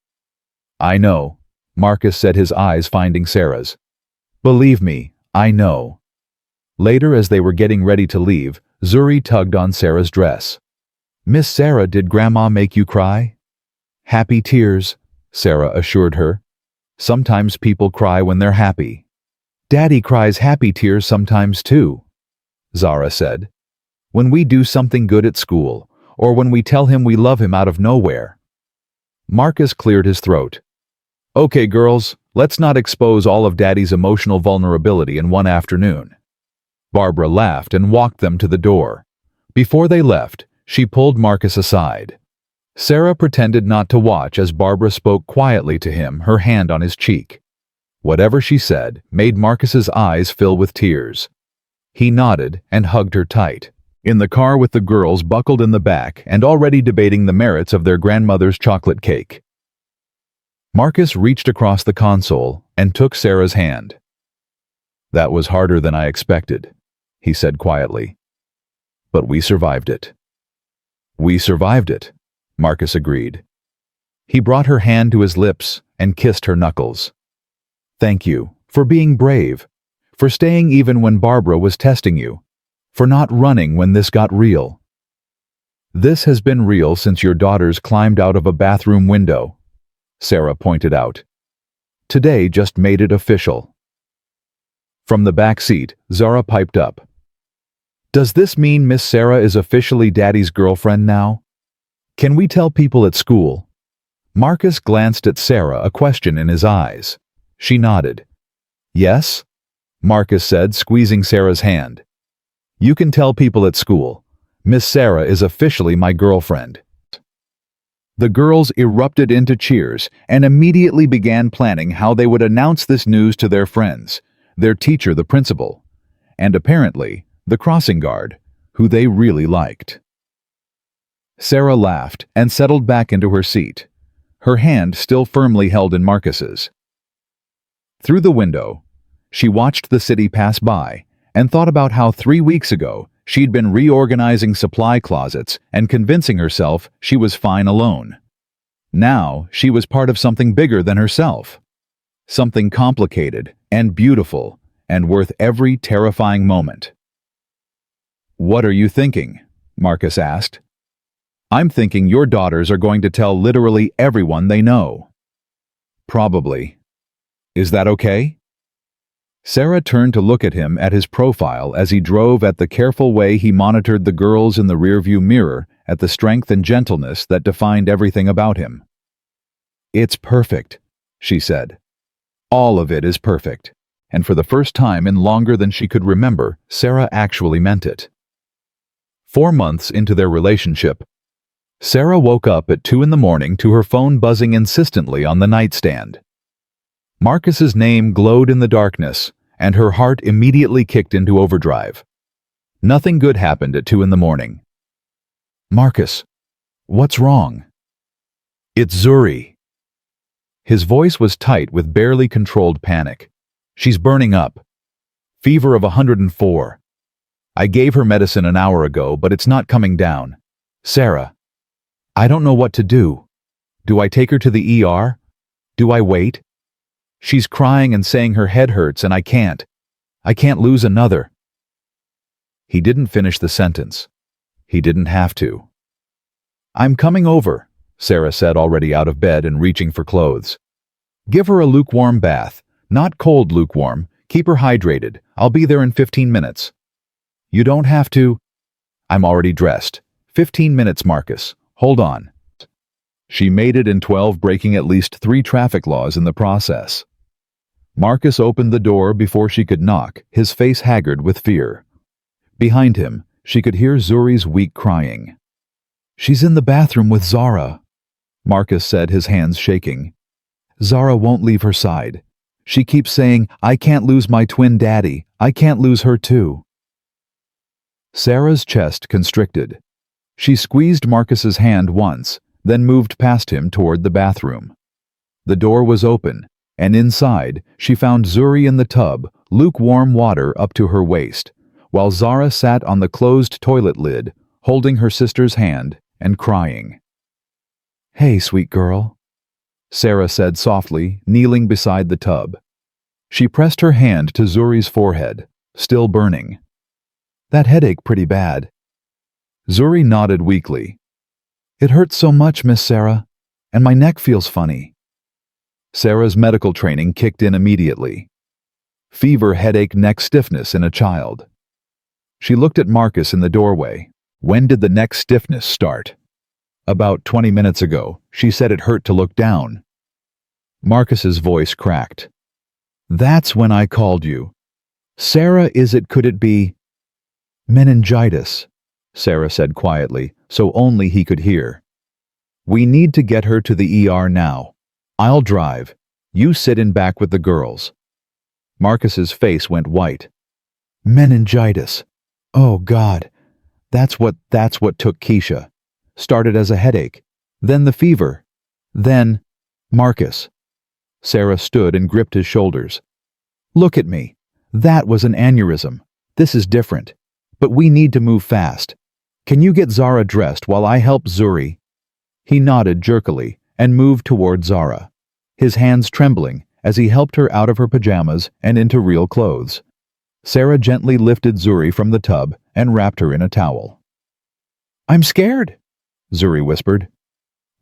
"I know," Marcus said, his eyes finding Sarah's. "Believe me, I know." Later, as they were getting ready to leave, Zuri tugged on Sarah's dress. "Miss Sarah, did Grandma make you cry?" "Happy tears," Sarah assured her. "Sometimes people cry when they're happy." "Daddy cries happy tears sometimes too," Zara said. "When we do something good at school, or when we tell him we love him out of nowhere." Marcus cleared his throat. "Okay, girls, let's not expose all of Daddy's emotional vulnerability in one afternoon." Barbara laughed and walked them to the door. Before they left, she pulled Marcus aside. Sarah pretended not to watch as Barbara spoke quietly to him, her hand on his cheek. Whatever she said made Marcus's eyes fill with tears. He nodded and hugged her tight. In the car with the girls buckled in the back and already debating the merits of their grandmother's chocolate cake. Marcus reached across the console and took Sarah's hand. "That was harder than I expected," he said quietly. But we survived it. We survived it, Marcus agreed. He brought her hand to his lips and kissed her knuckles. Thank you for being brave, for staying even when Barbara was testing you, for not running when this got real. This has been real since your daughters climbed out of a bathroom window, Sarah pointed out. Today just made it official. From the back seat, Zara piped up. Does this mean Miss Sarah is officially Daddy's girlfriend now? Can we tell people at school? Marcus glanced at Sarah, a question in his eyes. She nodded. Yes, Marcus said, squeezing Sarah's hand. You can tell people at school. Miss Sarah is officially my girlfriend. The girls erupted into cheers and immediately began planning how they would announce this news to their friends, their teacher, the principal, and apparently the crossing guard, who they really liked. Sarah laughed and settled back into her seat, her hand still firmly held in Marcus's. Through the window, she watched the city pass by and thought about how 3 weeks ago she'd been reorganizing supply closets and convincing herself she was fine alone. Now she was part of something bigger than herself, something complicated and beautiful and worth every terrifying moment. What are you thinking? Marcus asked. I'm thinking your daughters are going to tell literally everyone they know. Probably. Is that okay? Sarah turned to look at him at his profile as he drove, at the careful way he monitored the girls in the rearview mirror, at the strength and gentleness that defined everything about him. It's perfect, she said. All of it is perfect. And for the first time in longer than she could remember, Sarah actually meant it. 4 months into their relationship, Sarah woke up at 2 a.m. to her phone buzzing insistently on the nightstand. Marcus's name glowed in the darkness, and her heart immediately kicked into overdrive. Nothing good happened at 2 a.m. Marcus, what's wrong? It's Zuri. His voice was tight with barely controlled panic. She's burning up. Fever of 104. I gave her medicine an hour ago, but it's not coming down. Sarah, I don't know what to do. Do I take her to the ER? Do I wait? She's crying and saying her head hurts and I can't lose another. He didn't finish the sentence. He didn't have to. I'm coming over, Sarah said, already out of bed and reaching for clothes. Give her a lukewarm bath, not cold lukewarm. Keep her hydrated. I'll be there in 15 minutes. You don't have to. I'm already dressed. 15 minutes, Marcus. Hold on. She made it in 12, breaking at least 3 traffic laws in the process. Marcus opened the door before she could knock, his face haggard with fear. Behind him, she could hear Zuri's weak crying. She's in the bathroom with Zara, Marcus said, his hands shaking. Zara won't leave her side. She keeps saying, I can't lose my twin daddy. I can't lose her too. Sarah's chest constricted. She squeezed Marcus's hand once, then moved past him toward the bathroom. The door was open, and inside she found Zuri in the tub, lukewarm water up to her waist, while Zara sat on the closed toilet lid, holding her sister's hand and crying. Hey, sweet girl, Sarah said softly, kneeling beside the tub. She pressed her hand to Zuri's forehead, still burning. That headache pretty bad. Zuri nodded weakly. It hurts so much, Miss Sarah, and my neck feels funny. Sarah's medical training kicked in immediately. Fever, headache, neck stiffness in a child. She looked at Marcus in the doorway. When did the neck stiffness start? About 20 minutes ago. She said it hurt to look down. Marcus's voice cracked. That's when I called you. Sarah, could it be? Meningitis, Sarah said quietly, so only he could hear. We need to get her to the ER now. I'll drive. You sit in back with the girls. Marcus's face went white. Meningitis. Oh, God. That's what took Keisha. Started as a headache. Then the fever. Then, Marcus. Sarah stood and gripped his shoulders. Look at me. That was an aneurysm. This is different. But we need to move fast. Can you get Zara dressed while I help Zuri? He nodded jerkily and moved toward Zara, his hands trembling as he helped her out of her pajamas and into real clothes. Sarah gently lifted Zuri from the tub and wrapped her in a towel. I'm scared, Zuri whispered.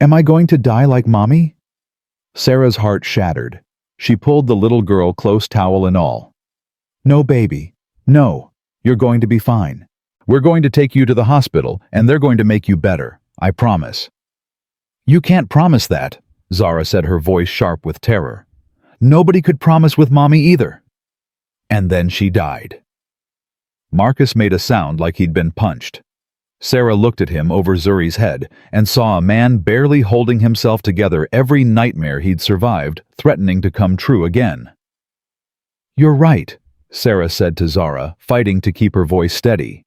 Am I going to die like Mommy? Sarah's heart shattered. She pulled the little girl close, towel and all. No, baby. No. You're going to be fine. We're going to take you to the hospital, and they're going to make you better. I promise. You can't promise that, Zara said, her voice sharp with terror. Nobody could promise with Mommy either. And then she died. Marcus made a sound like he'd been punched. Sarah looked at him over Zuri's head and saw a man barely holding himself together, every nightmare he'd survived threatening to come true again. You're right, Sarah said to Zara, fighting to keep her voice steady.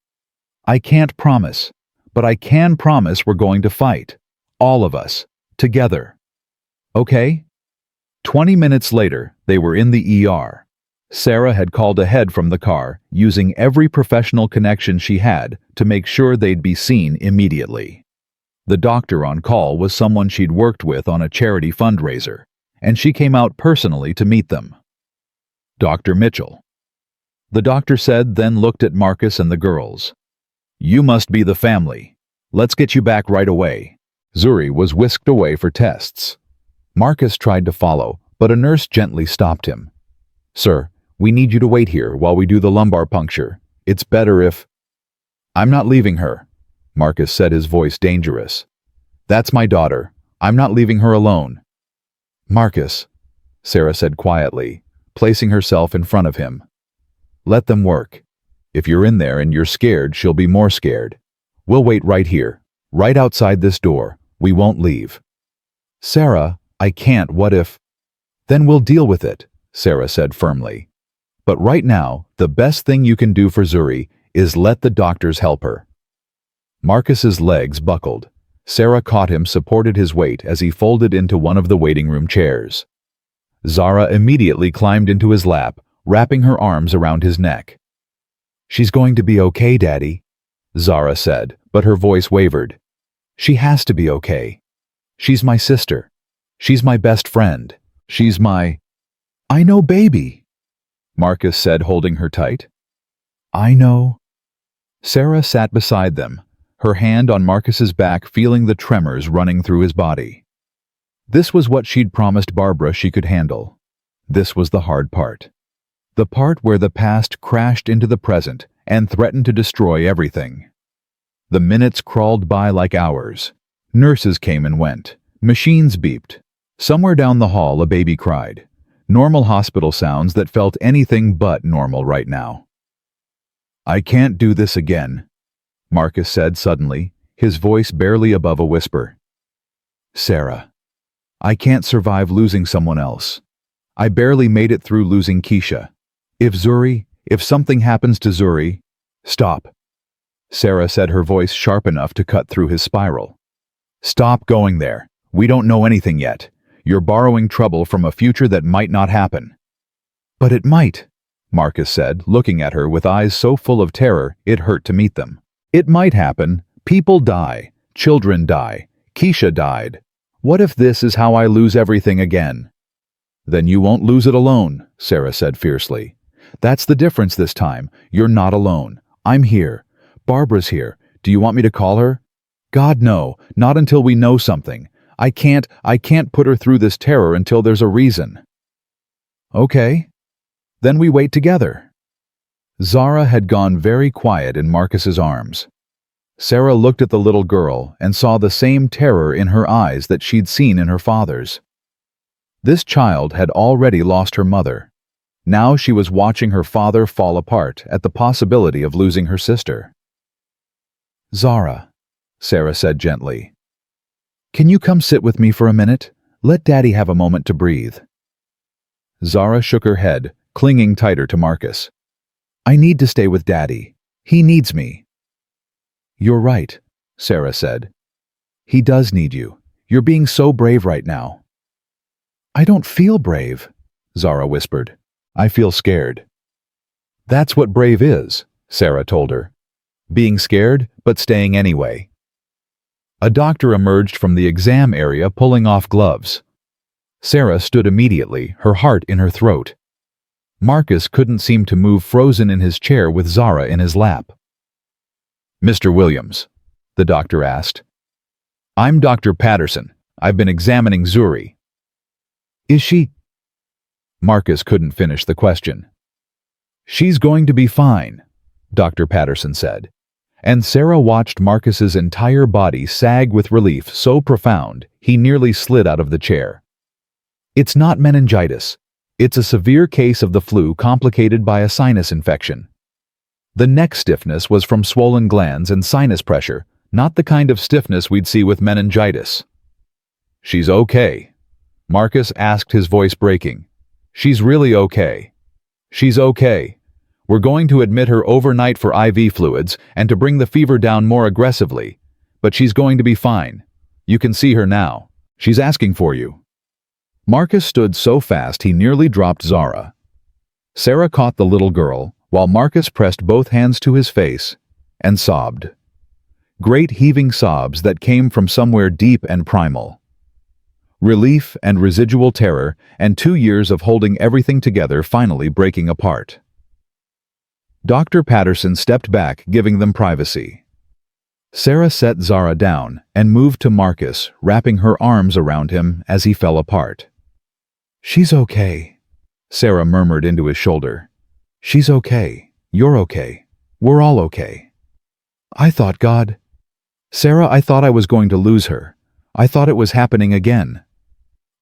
I can't promise, but I can promise we're going to fight. All of us. Together. Okay? 20 minutes later, they were in the ER. Sarah had called ahead from the car, using every professional connection she had to make sure they'd be seen immediately. The doctor on call was someone she'd worked with on a charity fundraiser, and she came out personally to meet them. Dr. Mitchell. The doctor said, then looked at Marcus and the girls. You must be the family. Let's get you back right away. Zuri was whisked away for tests. Marcus tried to follow, but a nurse gently stopped him. Sir, we need you to wait here while we do the lumbar puncture. It's better if... I'm not leaving her, Marcus said, his voice dangerous. That's my daughter. I'm not leaving her alone. Marcus, Sarah said quietly, placing herself in front of him. Let them work. If you're in there and you're scared, she'll be more scared. We'll wait right here, right outside this door. We won't leave. Sarah, I can't. What if... Then we'll deal with it, Sarah said firmly. But right now, the best thing you can do for Zuri is let the doctors help her. Marcus's legs buckled. Sarah caught him, supported his weight as he folded into one of the waiting room chairs. Zara immediately climbed into his lap, wrapping her arms around his neck. She's going to be okay, Daddy, Zara said, but her voice wavered. She has to be okay. She's my sister. She's my best friend. She's my... I know, baby, Marcus said, holding her tight. I know. Sarah sat beside them, her hand on Marcus's back, feeling the tremors running through his body. This was what she'd promised Barbara she could handle. This was the hard part. The part where the past crashed into the present and threatened to destroy everything. The minutes crawled by like hours. Nurses came and went. Machines beeped. Somewhere down the hall, a baby cried. Normal hospital sounds that felt anything but normal right now. I can't do this again, Marcus said suddenly, his voice barely above a whisper. Sarah, I can't survive losing someone else. I barely made it through losing Keisha. If something happens to Zuri... Stop, Sarah said, her voice sharp enough to cut through his spiral. Stop going there. We don't know anything yet. You're borrowing trouble from a future that might not happen. But it might, Marcus said, looking at her with eyes so full of terror it hurt to meet them. It might happen. People die. Children die. Keisha died. What if this is how I lose everything again? Then you won't lose it alone, Sarah said fiercely. That's the difference this time. You're not alone. I'm here. Barbara's here. Do you want me to call her? God, no. Not until we know something. I can't put her through this terror until there's a reason. Okay. Then we wait together. Zara had gone very quiet in Marcus's arms. Sarah looked at the little girl and saw the same terror in her eyes that she'd seen in her father's. This child had already lost her mother. Now she was watching her father fall apart at the possibility of losing her sister. Zara, Sarah said gently. Can you come sit with me for a minute? Let Daddy have a moment to breathe. Zara shook her head, clinging tighter to Marcus. I need to stay with Daddy. He needs me. You're right, Sarah said. He does need you. You're being so brave right now. I don't feel brave, Zara whispered. I feel scared. That's what brave is, Sarah told her. being scared but staying anyway. A doctor emerged from the exam area pulling off gloves. Sarah stood immediately, her heart in her throat. Marcus couldn't seem to move, frozen in his chair with Zara in his lap. "Mr. Williams," the doctor asked. "I'm Dr. Patterson. I've been examining Zuri." "Is she—" Marcus couldn't finish the question. "She's going to be fine," Dr. Patterson said, and Sarah watched Marcus's entire body sag with relief so profound he nearly slid out of the chair. "It's not meningitis. It's a severe case of the flu complicated by a sinus infection. The neck stiffness was from swollen glands and sinus pressure, not the kind of stiffness we'd see with meningitis." "She's okay?" Marcus asked, his voice breaking. "She's really okay?" "She's okay. We're going to admit her overnight for IV fluids and to bring the fever down more aggressively, but she's going to be fine. You can see her now. She's asking for you." Marcus stood so fast he nearly dropped Zara. Sarah caught the little girl, while Marcus pressed both hands to his face and sobbed. Great heaving sobs that came from somewhere deep and primal. Relief and residual terror, and 2 years of holding everything together finally breaking apart. Dr. Patterson stepped back, giving them privacy. Sarah set Zara down and moved to Marcus, wrapping her arms around him as he fell apart. "She's okay," Sarah murmured into his shoulder. "She's okay. You're okay. We're all okay. I thought God—" "Sarah, I thought I was going to lose her. I thought it was happening again."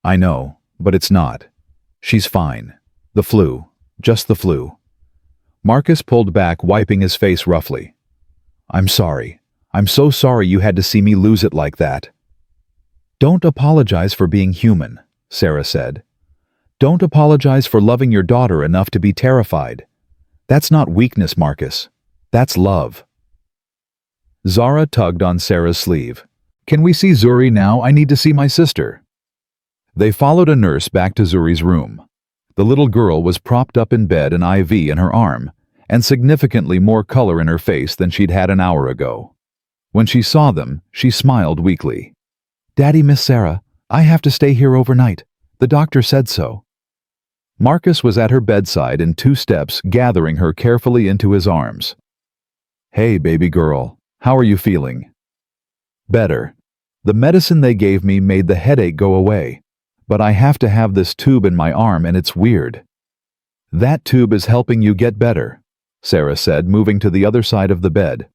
"I know, but it's not. She's fine. The flu. Just the flu." Marcus pulled back, wiping his face roughly. "I'm sorry. I'm so sorry you had to see me lose it like that." "Don't apologize for being human," Sarah said. "Don't apologize for loving your daughter enough to be terrified. That's not weakness, Marcus. That's love." Zara tugged on Sarah's sleeve. "Can we see Zuri now? I need to see my sister." They followed a nurse back to Zuri's room. The little girl was propped up in bed, an IV in her arm, and significantly more color in her face than she'd had an hour ago. When she saw them, she smiled weakly. "Daddy, Miss Sarah, I have to stay here overnight. The doctor said so." Marcus was at her bedside in 2 steps, gathering her carefully into his arms. "Hey, baby girl, how are you feeling?" "Better. The medicine they gave me made the headache go away, but I have to have this tube in my arm and it's weird." "That tube is helping you get better," Sarah said, moving to the other side of the bed.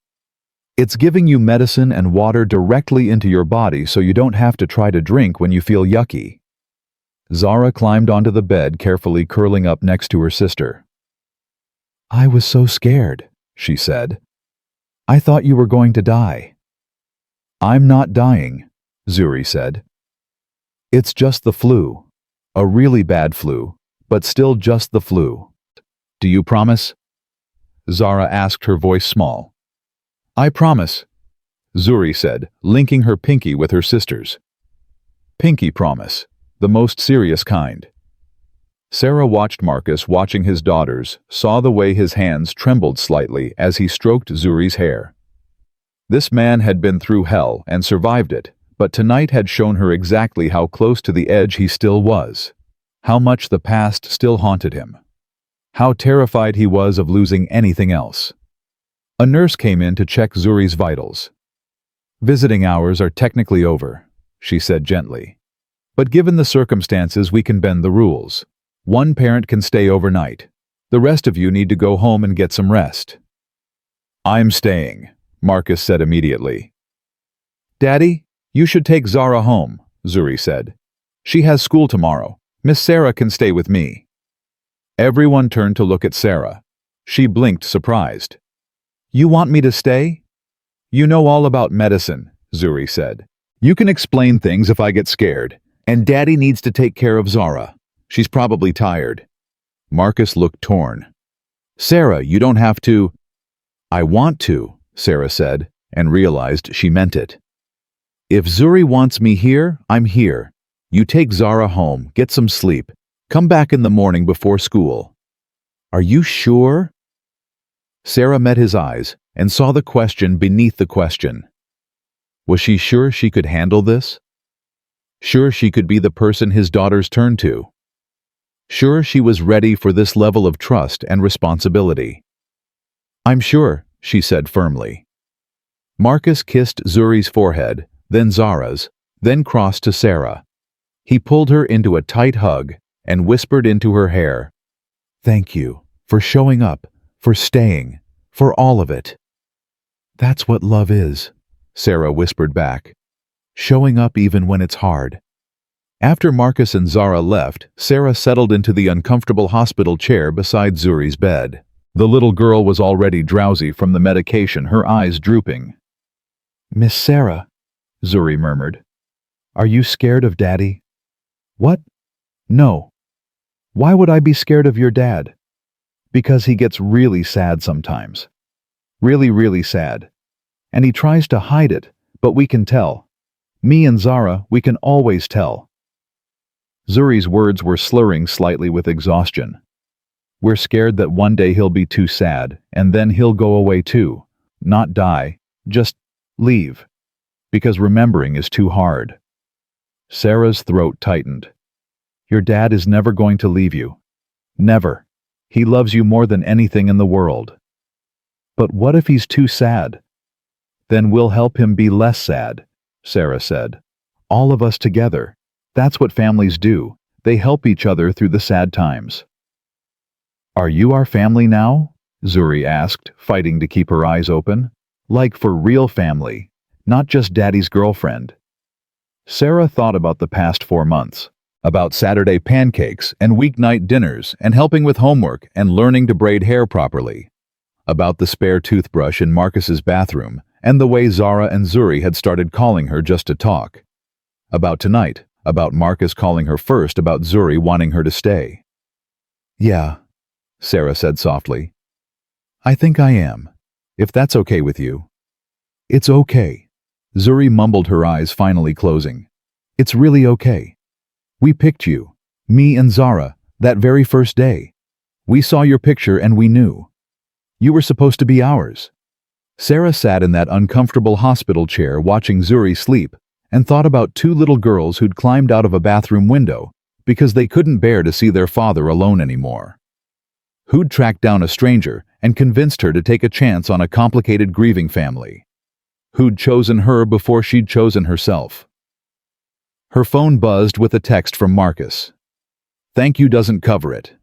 "It's giving you medicine and water directly into your body so you don't have to try to drink when you feel yucky." Zara climbed onto the bed, carefully curling up next to her sister. "I was so scared," she said. "I thought you were going to die." "I'm not dying," Zuri said. "It's just the flu. A really bad flu, but still just the flu. Do you promise?" Zara asked, her voice small. "I promise," Zuri said, linking her pinky with her sister's. "Pinky promise. The most serious kind." Sarah watched Marcus watching his daughters, saw the way his hands trembled slightly as he stroked Zuri's hair. This man had been through hell and survived it, but tonight had shown her exactly how close to the edge he still was, how much the past still haunted him, how terrified he was of losing anything else. A nurse came in to check Zuri's vitals. "Visiting hours are technically over," she said gently. "But given the circumstances, we can bend the rules. One parent can stay overnight. The rest of you need to go home and get some rest." "I'm staying," Marcus said immediately. "Daddy, you should take Zara home," Zuri said. "She has school tomorrow. Miss Sarah can stay with me." Everyone turned to look at Sarah. She blinked, surprised. "You want me to stay?" "You know all about medicine," Zuri said. "You can explain things if I get scared. And Daddy needs to take care of Zara. She's probably tired." Marcus looked torn. "Sarah, you don't have to." "I want to," Sarah said, and realized she meant it. "If Zuri wants me here, I'm here. You take Zara home, get some sleep. Come back in the morning before school." "Are you sure?" Sarah met his eyes, and saw the question beneath the question. Was she sure she could handle this? Sure she could be the person his daughters turned to? Sure she was ready for this level of trust and responsibility? "I'm sure," she said firmly. Marcus kissed Zuri's forehead, then Zara's, then crossed to Sarah. He pulled her into a tight hug and whispered into her hair, "Thank you for showing up, for staying, for all of it." "That's what love is," Sarah whispered back. "Showing up even when it's hard." After Marcus and Zara left, Sarah settled into the uncomfortable hospital chair beside Zuri's bed. The little girl was already drowsy from the medication, her eyes drooping. "Miss Sarah," Zuri murmured, "are you scared of Daddy?" "What? No. Why would I be scared of your dad?" "Because he gets really sad sometimes. Really, really sad. And he tries to hide it, but we can tell. Me and Zara, we can always tell." Zuri's words were slurring slightly with exhaustion. "We're scared that one day he'll be too sad, and then he'll go away too. Not die, just leave. Because remembering is too hard." Sarah's throat tightened. "Your dad is never going to leave you. Never. He loves you more than anything in the world." "But what if he's too sad?" "Then we'll help him be less sad," Sarah said. "All of us together. That's what families do. They help each other through the sad times." "Are you our family now?" Zuri asked, fighting to keep her eyes open. "Like for real family, not just Daddy's girlfriend." Sarah thought about the past 4 months, about Saturday pancakes and weeknight dinners and helping with homework and learning to braid hair properly, about the spare toothbrush in Marcus's bathroom and the way Zara and Zuri had started calling her just to talk, about tonight, about Marcus calling her first, about Zuri wanting her to stay. "Yeah," Sarah said softly. "I think I am, if that's okay with you." "It's okay." Zuri mumbled, her eyes finally closing. "It's really okay. We picked you, me and Zara, that very first day. We saw your picture and we knew. You were supposed to be ours." Sarah sat in that uncomfortable hospital chair watching Zuri sleep and thought about 2 little girls who'd climbed out of a bathroom window because they couldn't bear to see their father alone anymore. Who'd tracked down a stranger and convinced her to take a chance on a complicated grieving family. Who'd chosen her before she'd chosen herself. Her phone buzzed with a text from Marcus. "Thank you doesn't cover it.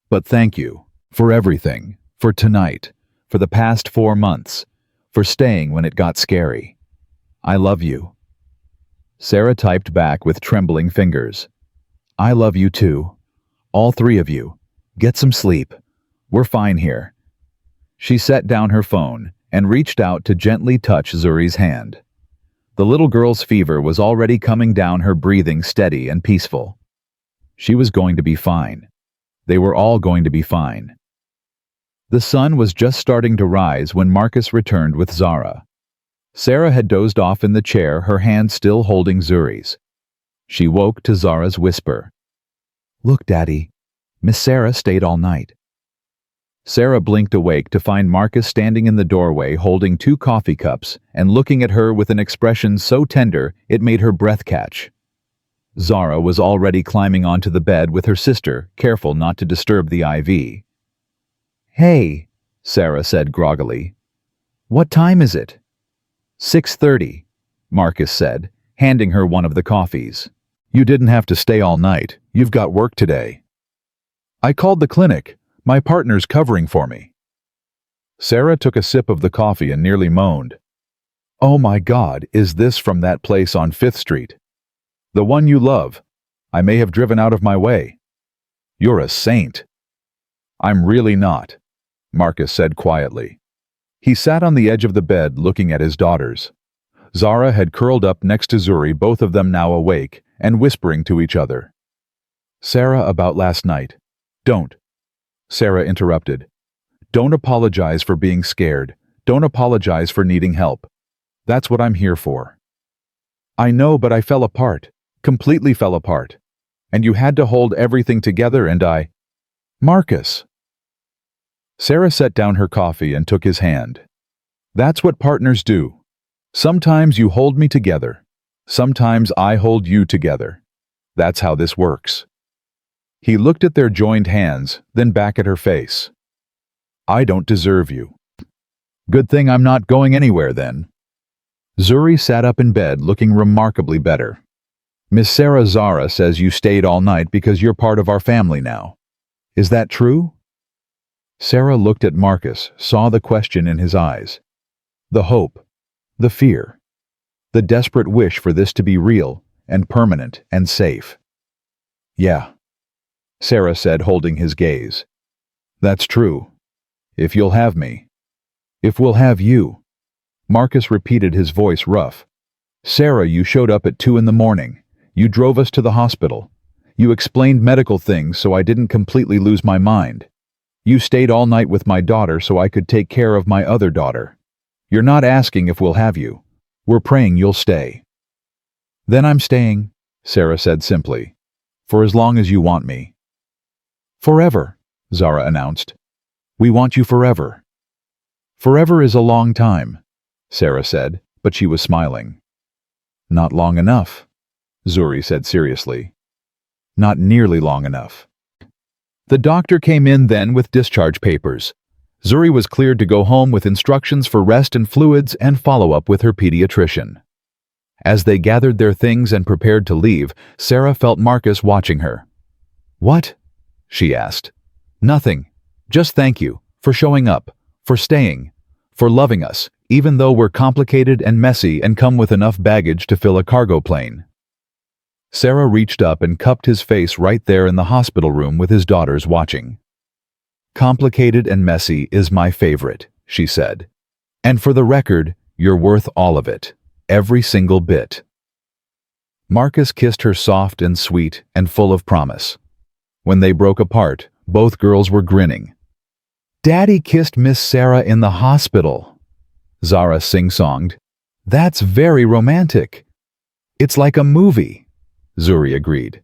But thank you. For everything. For tonight. For the past 4 months. For staying when it got scary. I love you." Sarah typed back with trembling fingers. "I love you too. All 3 of you. Get some sleep. We're fine here." She set down her phone and reached out to gently touch Zuri's hand. The little girl's fever was already coming down, her breathing steady and peaceful. She was going to be fine. They were all going to be fine. The sun was just starting to rise when Marcus returned with Zara. Sarah had dozed off in the chair, her hand still holding Zuri's. She woke to Zara's whisper. "Look, Daddy, Miss Sarah stayed all night." Sarah blinked awake to find Marcus standing in the doorway holding 2 coffee cups and looking at her with an expression so tender it made her breath catch. Zara was already climbing onto the bed with her sister, careful not to disturb the IV. "Hey," Sarah said groggily. "What time is it?" 6:30, Marcus said, handing her one of the coffees. "You didn't have to stay all night. You've got work today." "I called the clinic. My partner's covering for me." Sarah took a sip of the coffee and nearly moaned. "Oh my God, is this from that place on 5th Street? The one you love. I may have driven out of my way." "You're a saint." "I'm really not," Marcus said quietly. He sat on the edge of the bed looking at his daughters. Zara had curled up next to Zuri, both of them now awake and whispering to each other. "Sarah, about last night." "Don't," Sarah interrupted. "Don't apologize for being scared. Don't apologize for needing help. That's what I'm here for." "I know, but I fell apart. Completely fell apart. And you had to hold everything together and I—" "Marcus!" Sarah set down her coffee and took his hand. That's what partners do. Sometimes you hold me together. Sometimes I hold you together. That's how this works. He looked at their joined hands, then back at her face. I don't deserve you. Good thing I'm not going anywhere then. Zuri sat up in bed looking remarkably better. Miss Sarah Zara says you stayed all night because you're part of our family now. Is that true? Sarah looked at Marcus, saw the question in his eyes. The hope, the fear, the desperate wish for this to be real and permanent and safe. Yeah, Sarah said, holding his gaze. That's true. If you'll have me. If we'll have you. Marcus repeated, his voice rough. Sarah, you showed up at 2 a.m. You drove us to the hospital. You explained medical things so I didn't completely lose my mind. You stayed all night with my daughter so I could take care of my other daughter. You're not asking if we'll have you. We're praying you'll stay. Then I'm staying, Sarah said simply. For as long as you want me. Forever, Zara announced. We want you forever. Forever is a long time, Sarah said, but she was smiling. Not long enough, Zuri said seriously. Not nearly long enough. The doctor came in then with discharge papers. Zuri was cleared to go home with instructions for rest and fluids and follow-up with her pediatrician. As they gathered their things and prepared to leave, Sarah felt Marcus watching her. What? She asked. Nothing. Just thank you for showing up, for staying, for loving us, even though we're complicated and messy and come with enough baggage to fill a cargo plane. Sarah reached up and cupped his face right there in the hospital room with his daughters watching. Complicated and messy is my favorite, she said. And for the record, you're worth all of it, every single bit. Marcus kissed her soft and sweet and full of promise. When they broke apart, both girls were grinning. Daddy kissed Miss Sarah in the hospital, Zara sing-songed. That's very romantic. It's like a movie, Zuri agreed.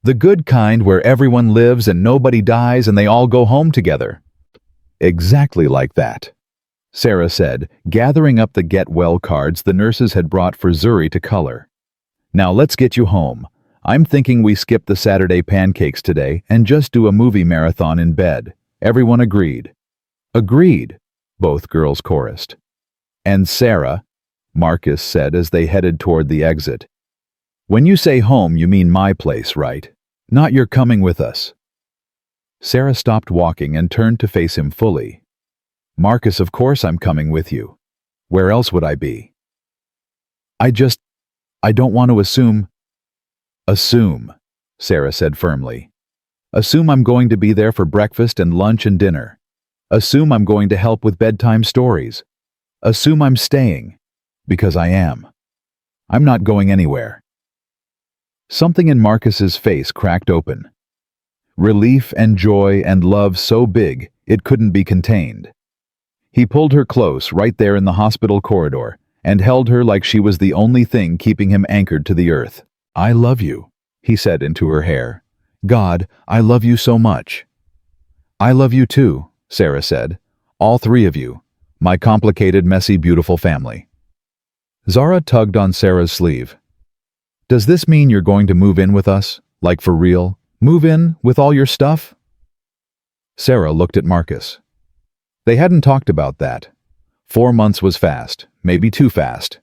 The good kind where everyone lives and nobody dies and they all go home together. Exactly like that, Sarah said, gathering up the get well cards the nurses had brought for Zuri to color. Now let's get you home. I'm thinking we skip the Saturday pancakes today and just do a movie marathon in bed. Everyone agreed. Agreed, both girls chorused. And Sarah, Marcus said as they headed toward the exit. When you say home, you mean my place, right? Not you're coming with us. Sarah stopped walking and turned to face him fully. Marcus, of course I'm coming with you. Where else would I be? I don't want to assume. Assume, Sarah said firmly. Assume I'm going to be there for breakfast and lunch and dinner. Assume I'm going to help with bedtime stories. Assume I'm staying. Because I am. I'm not going anywhere. Something in Marcus's face cracked open. Relief and joy and love so big it couldn't be contained. He pulled her close right there in the hospital corridor and held her like she was the only thing keeping him anchored to the earth. I love you, he said into her hair. God, I love you so much. I love you too, Sarah said. All three of you. My complicated, messy, beautiful family. Zara tugged on Sarah's sleeve. Does this mean you're going to move in with us? Like for real? Move in with all your stuff? Sarah looked at Marcus. They hadn't talked about that. 4 months was fast, maybe too fast.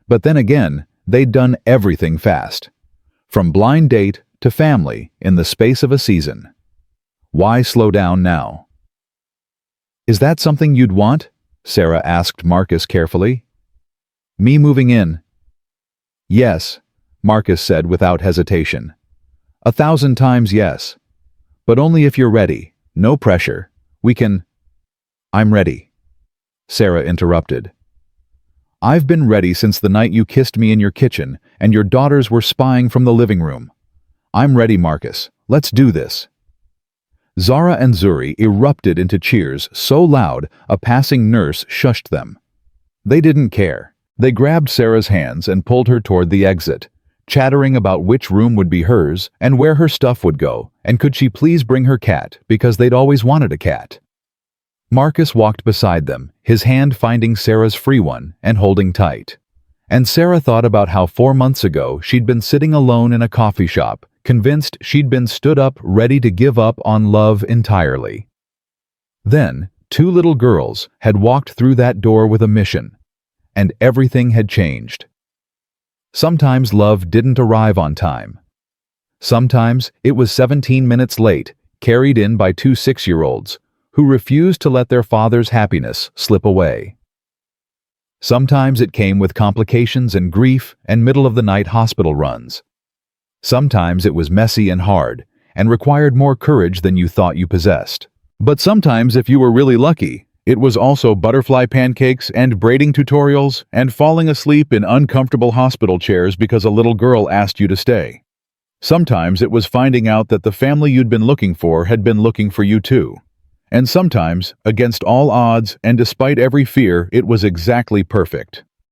But then again, they'd done everything fast. From blind date to family in the space of a season. Why slow down now? Is that something you'd want? Sarah asked Marcus carefully. Me moving in? Yes, Marcus said without hesitation. 1,000 times yes. But only if you're ready. No pressure. We can... I'm ready. Sarah interrupted. I've been ready since the night you kissed me in your kitchen and your daughters were spying from the living room. I'm ready, Marcus. Let's do this. Zara and Zuri erupted into cheers so loud a passing nurse shushed them. They didn't care. They grabbed Sarah's hands and pulled her toward the exit, chattering about which room would be hers and where her stuff would go, and could she please bring her cat because they'd always wanted a cat. Marcus walked beside them, his hand finding Sarah's free one and holding tight. And Sarah thought about how 4 months ago she'd been sitting alone in a coffee shop, convinced she'd been stood up ready to give up on love entirely. Then, 2 little girls had walked through that door with a mission, and everything had changed. Sometimes love didn't arrive on time. Sometimes it was 17 minutes late, carried in by 2 6-year-olds who refused to let their father's happiness slip away. Sometimes it came with complications and grief and middle-of-the-night hospital runs. Sometimes it was messy and hard, and required more courage than you thought you possessed. But sometimes, if you were really lucky, it was also butterfly pancakes and braiding tutorials and falling asleep in uncomfortable hospital chairs because a little girl asked you to stay. Sometimes it was finding out that the family you'd been looking for had been looking for you too. And sometimes, against all odds and despite every fear, it was exactly perfect.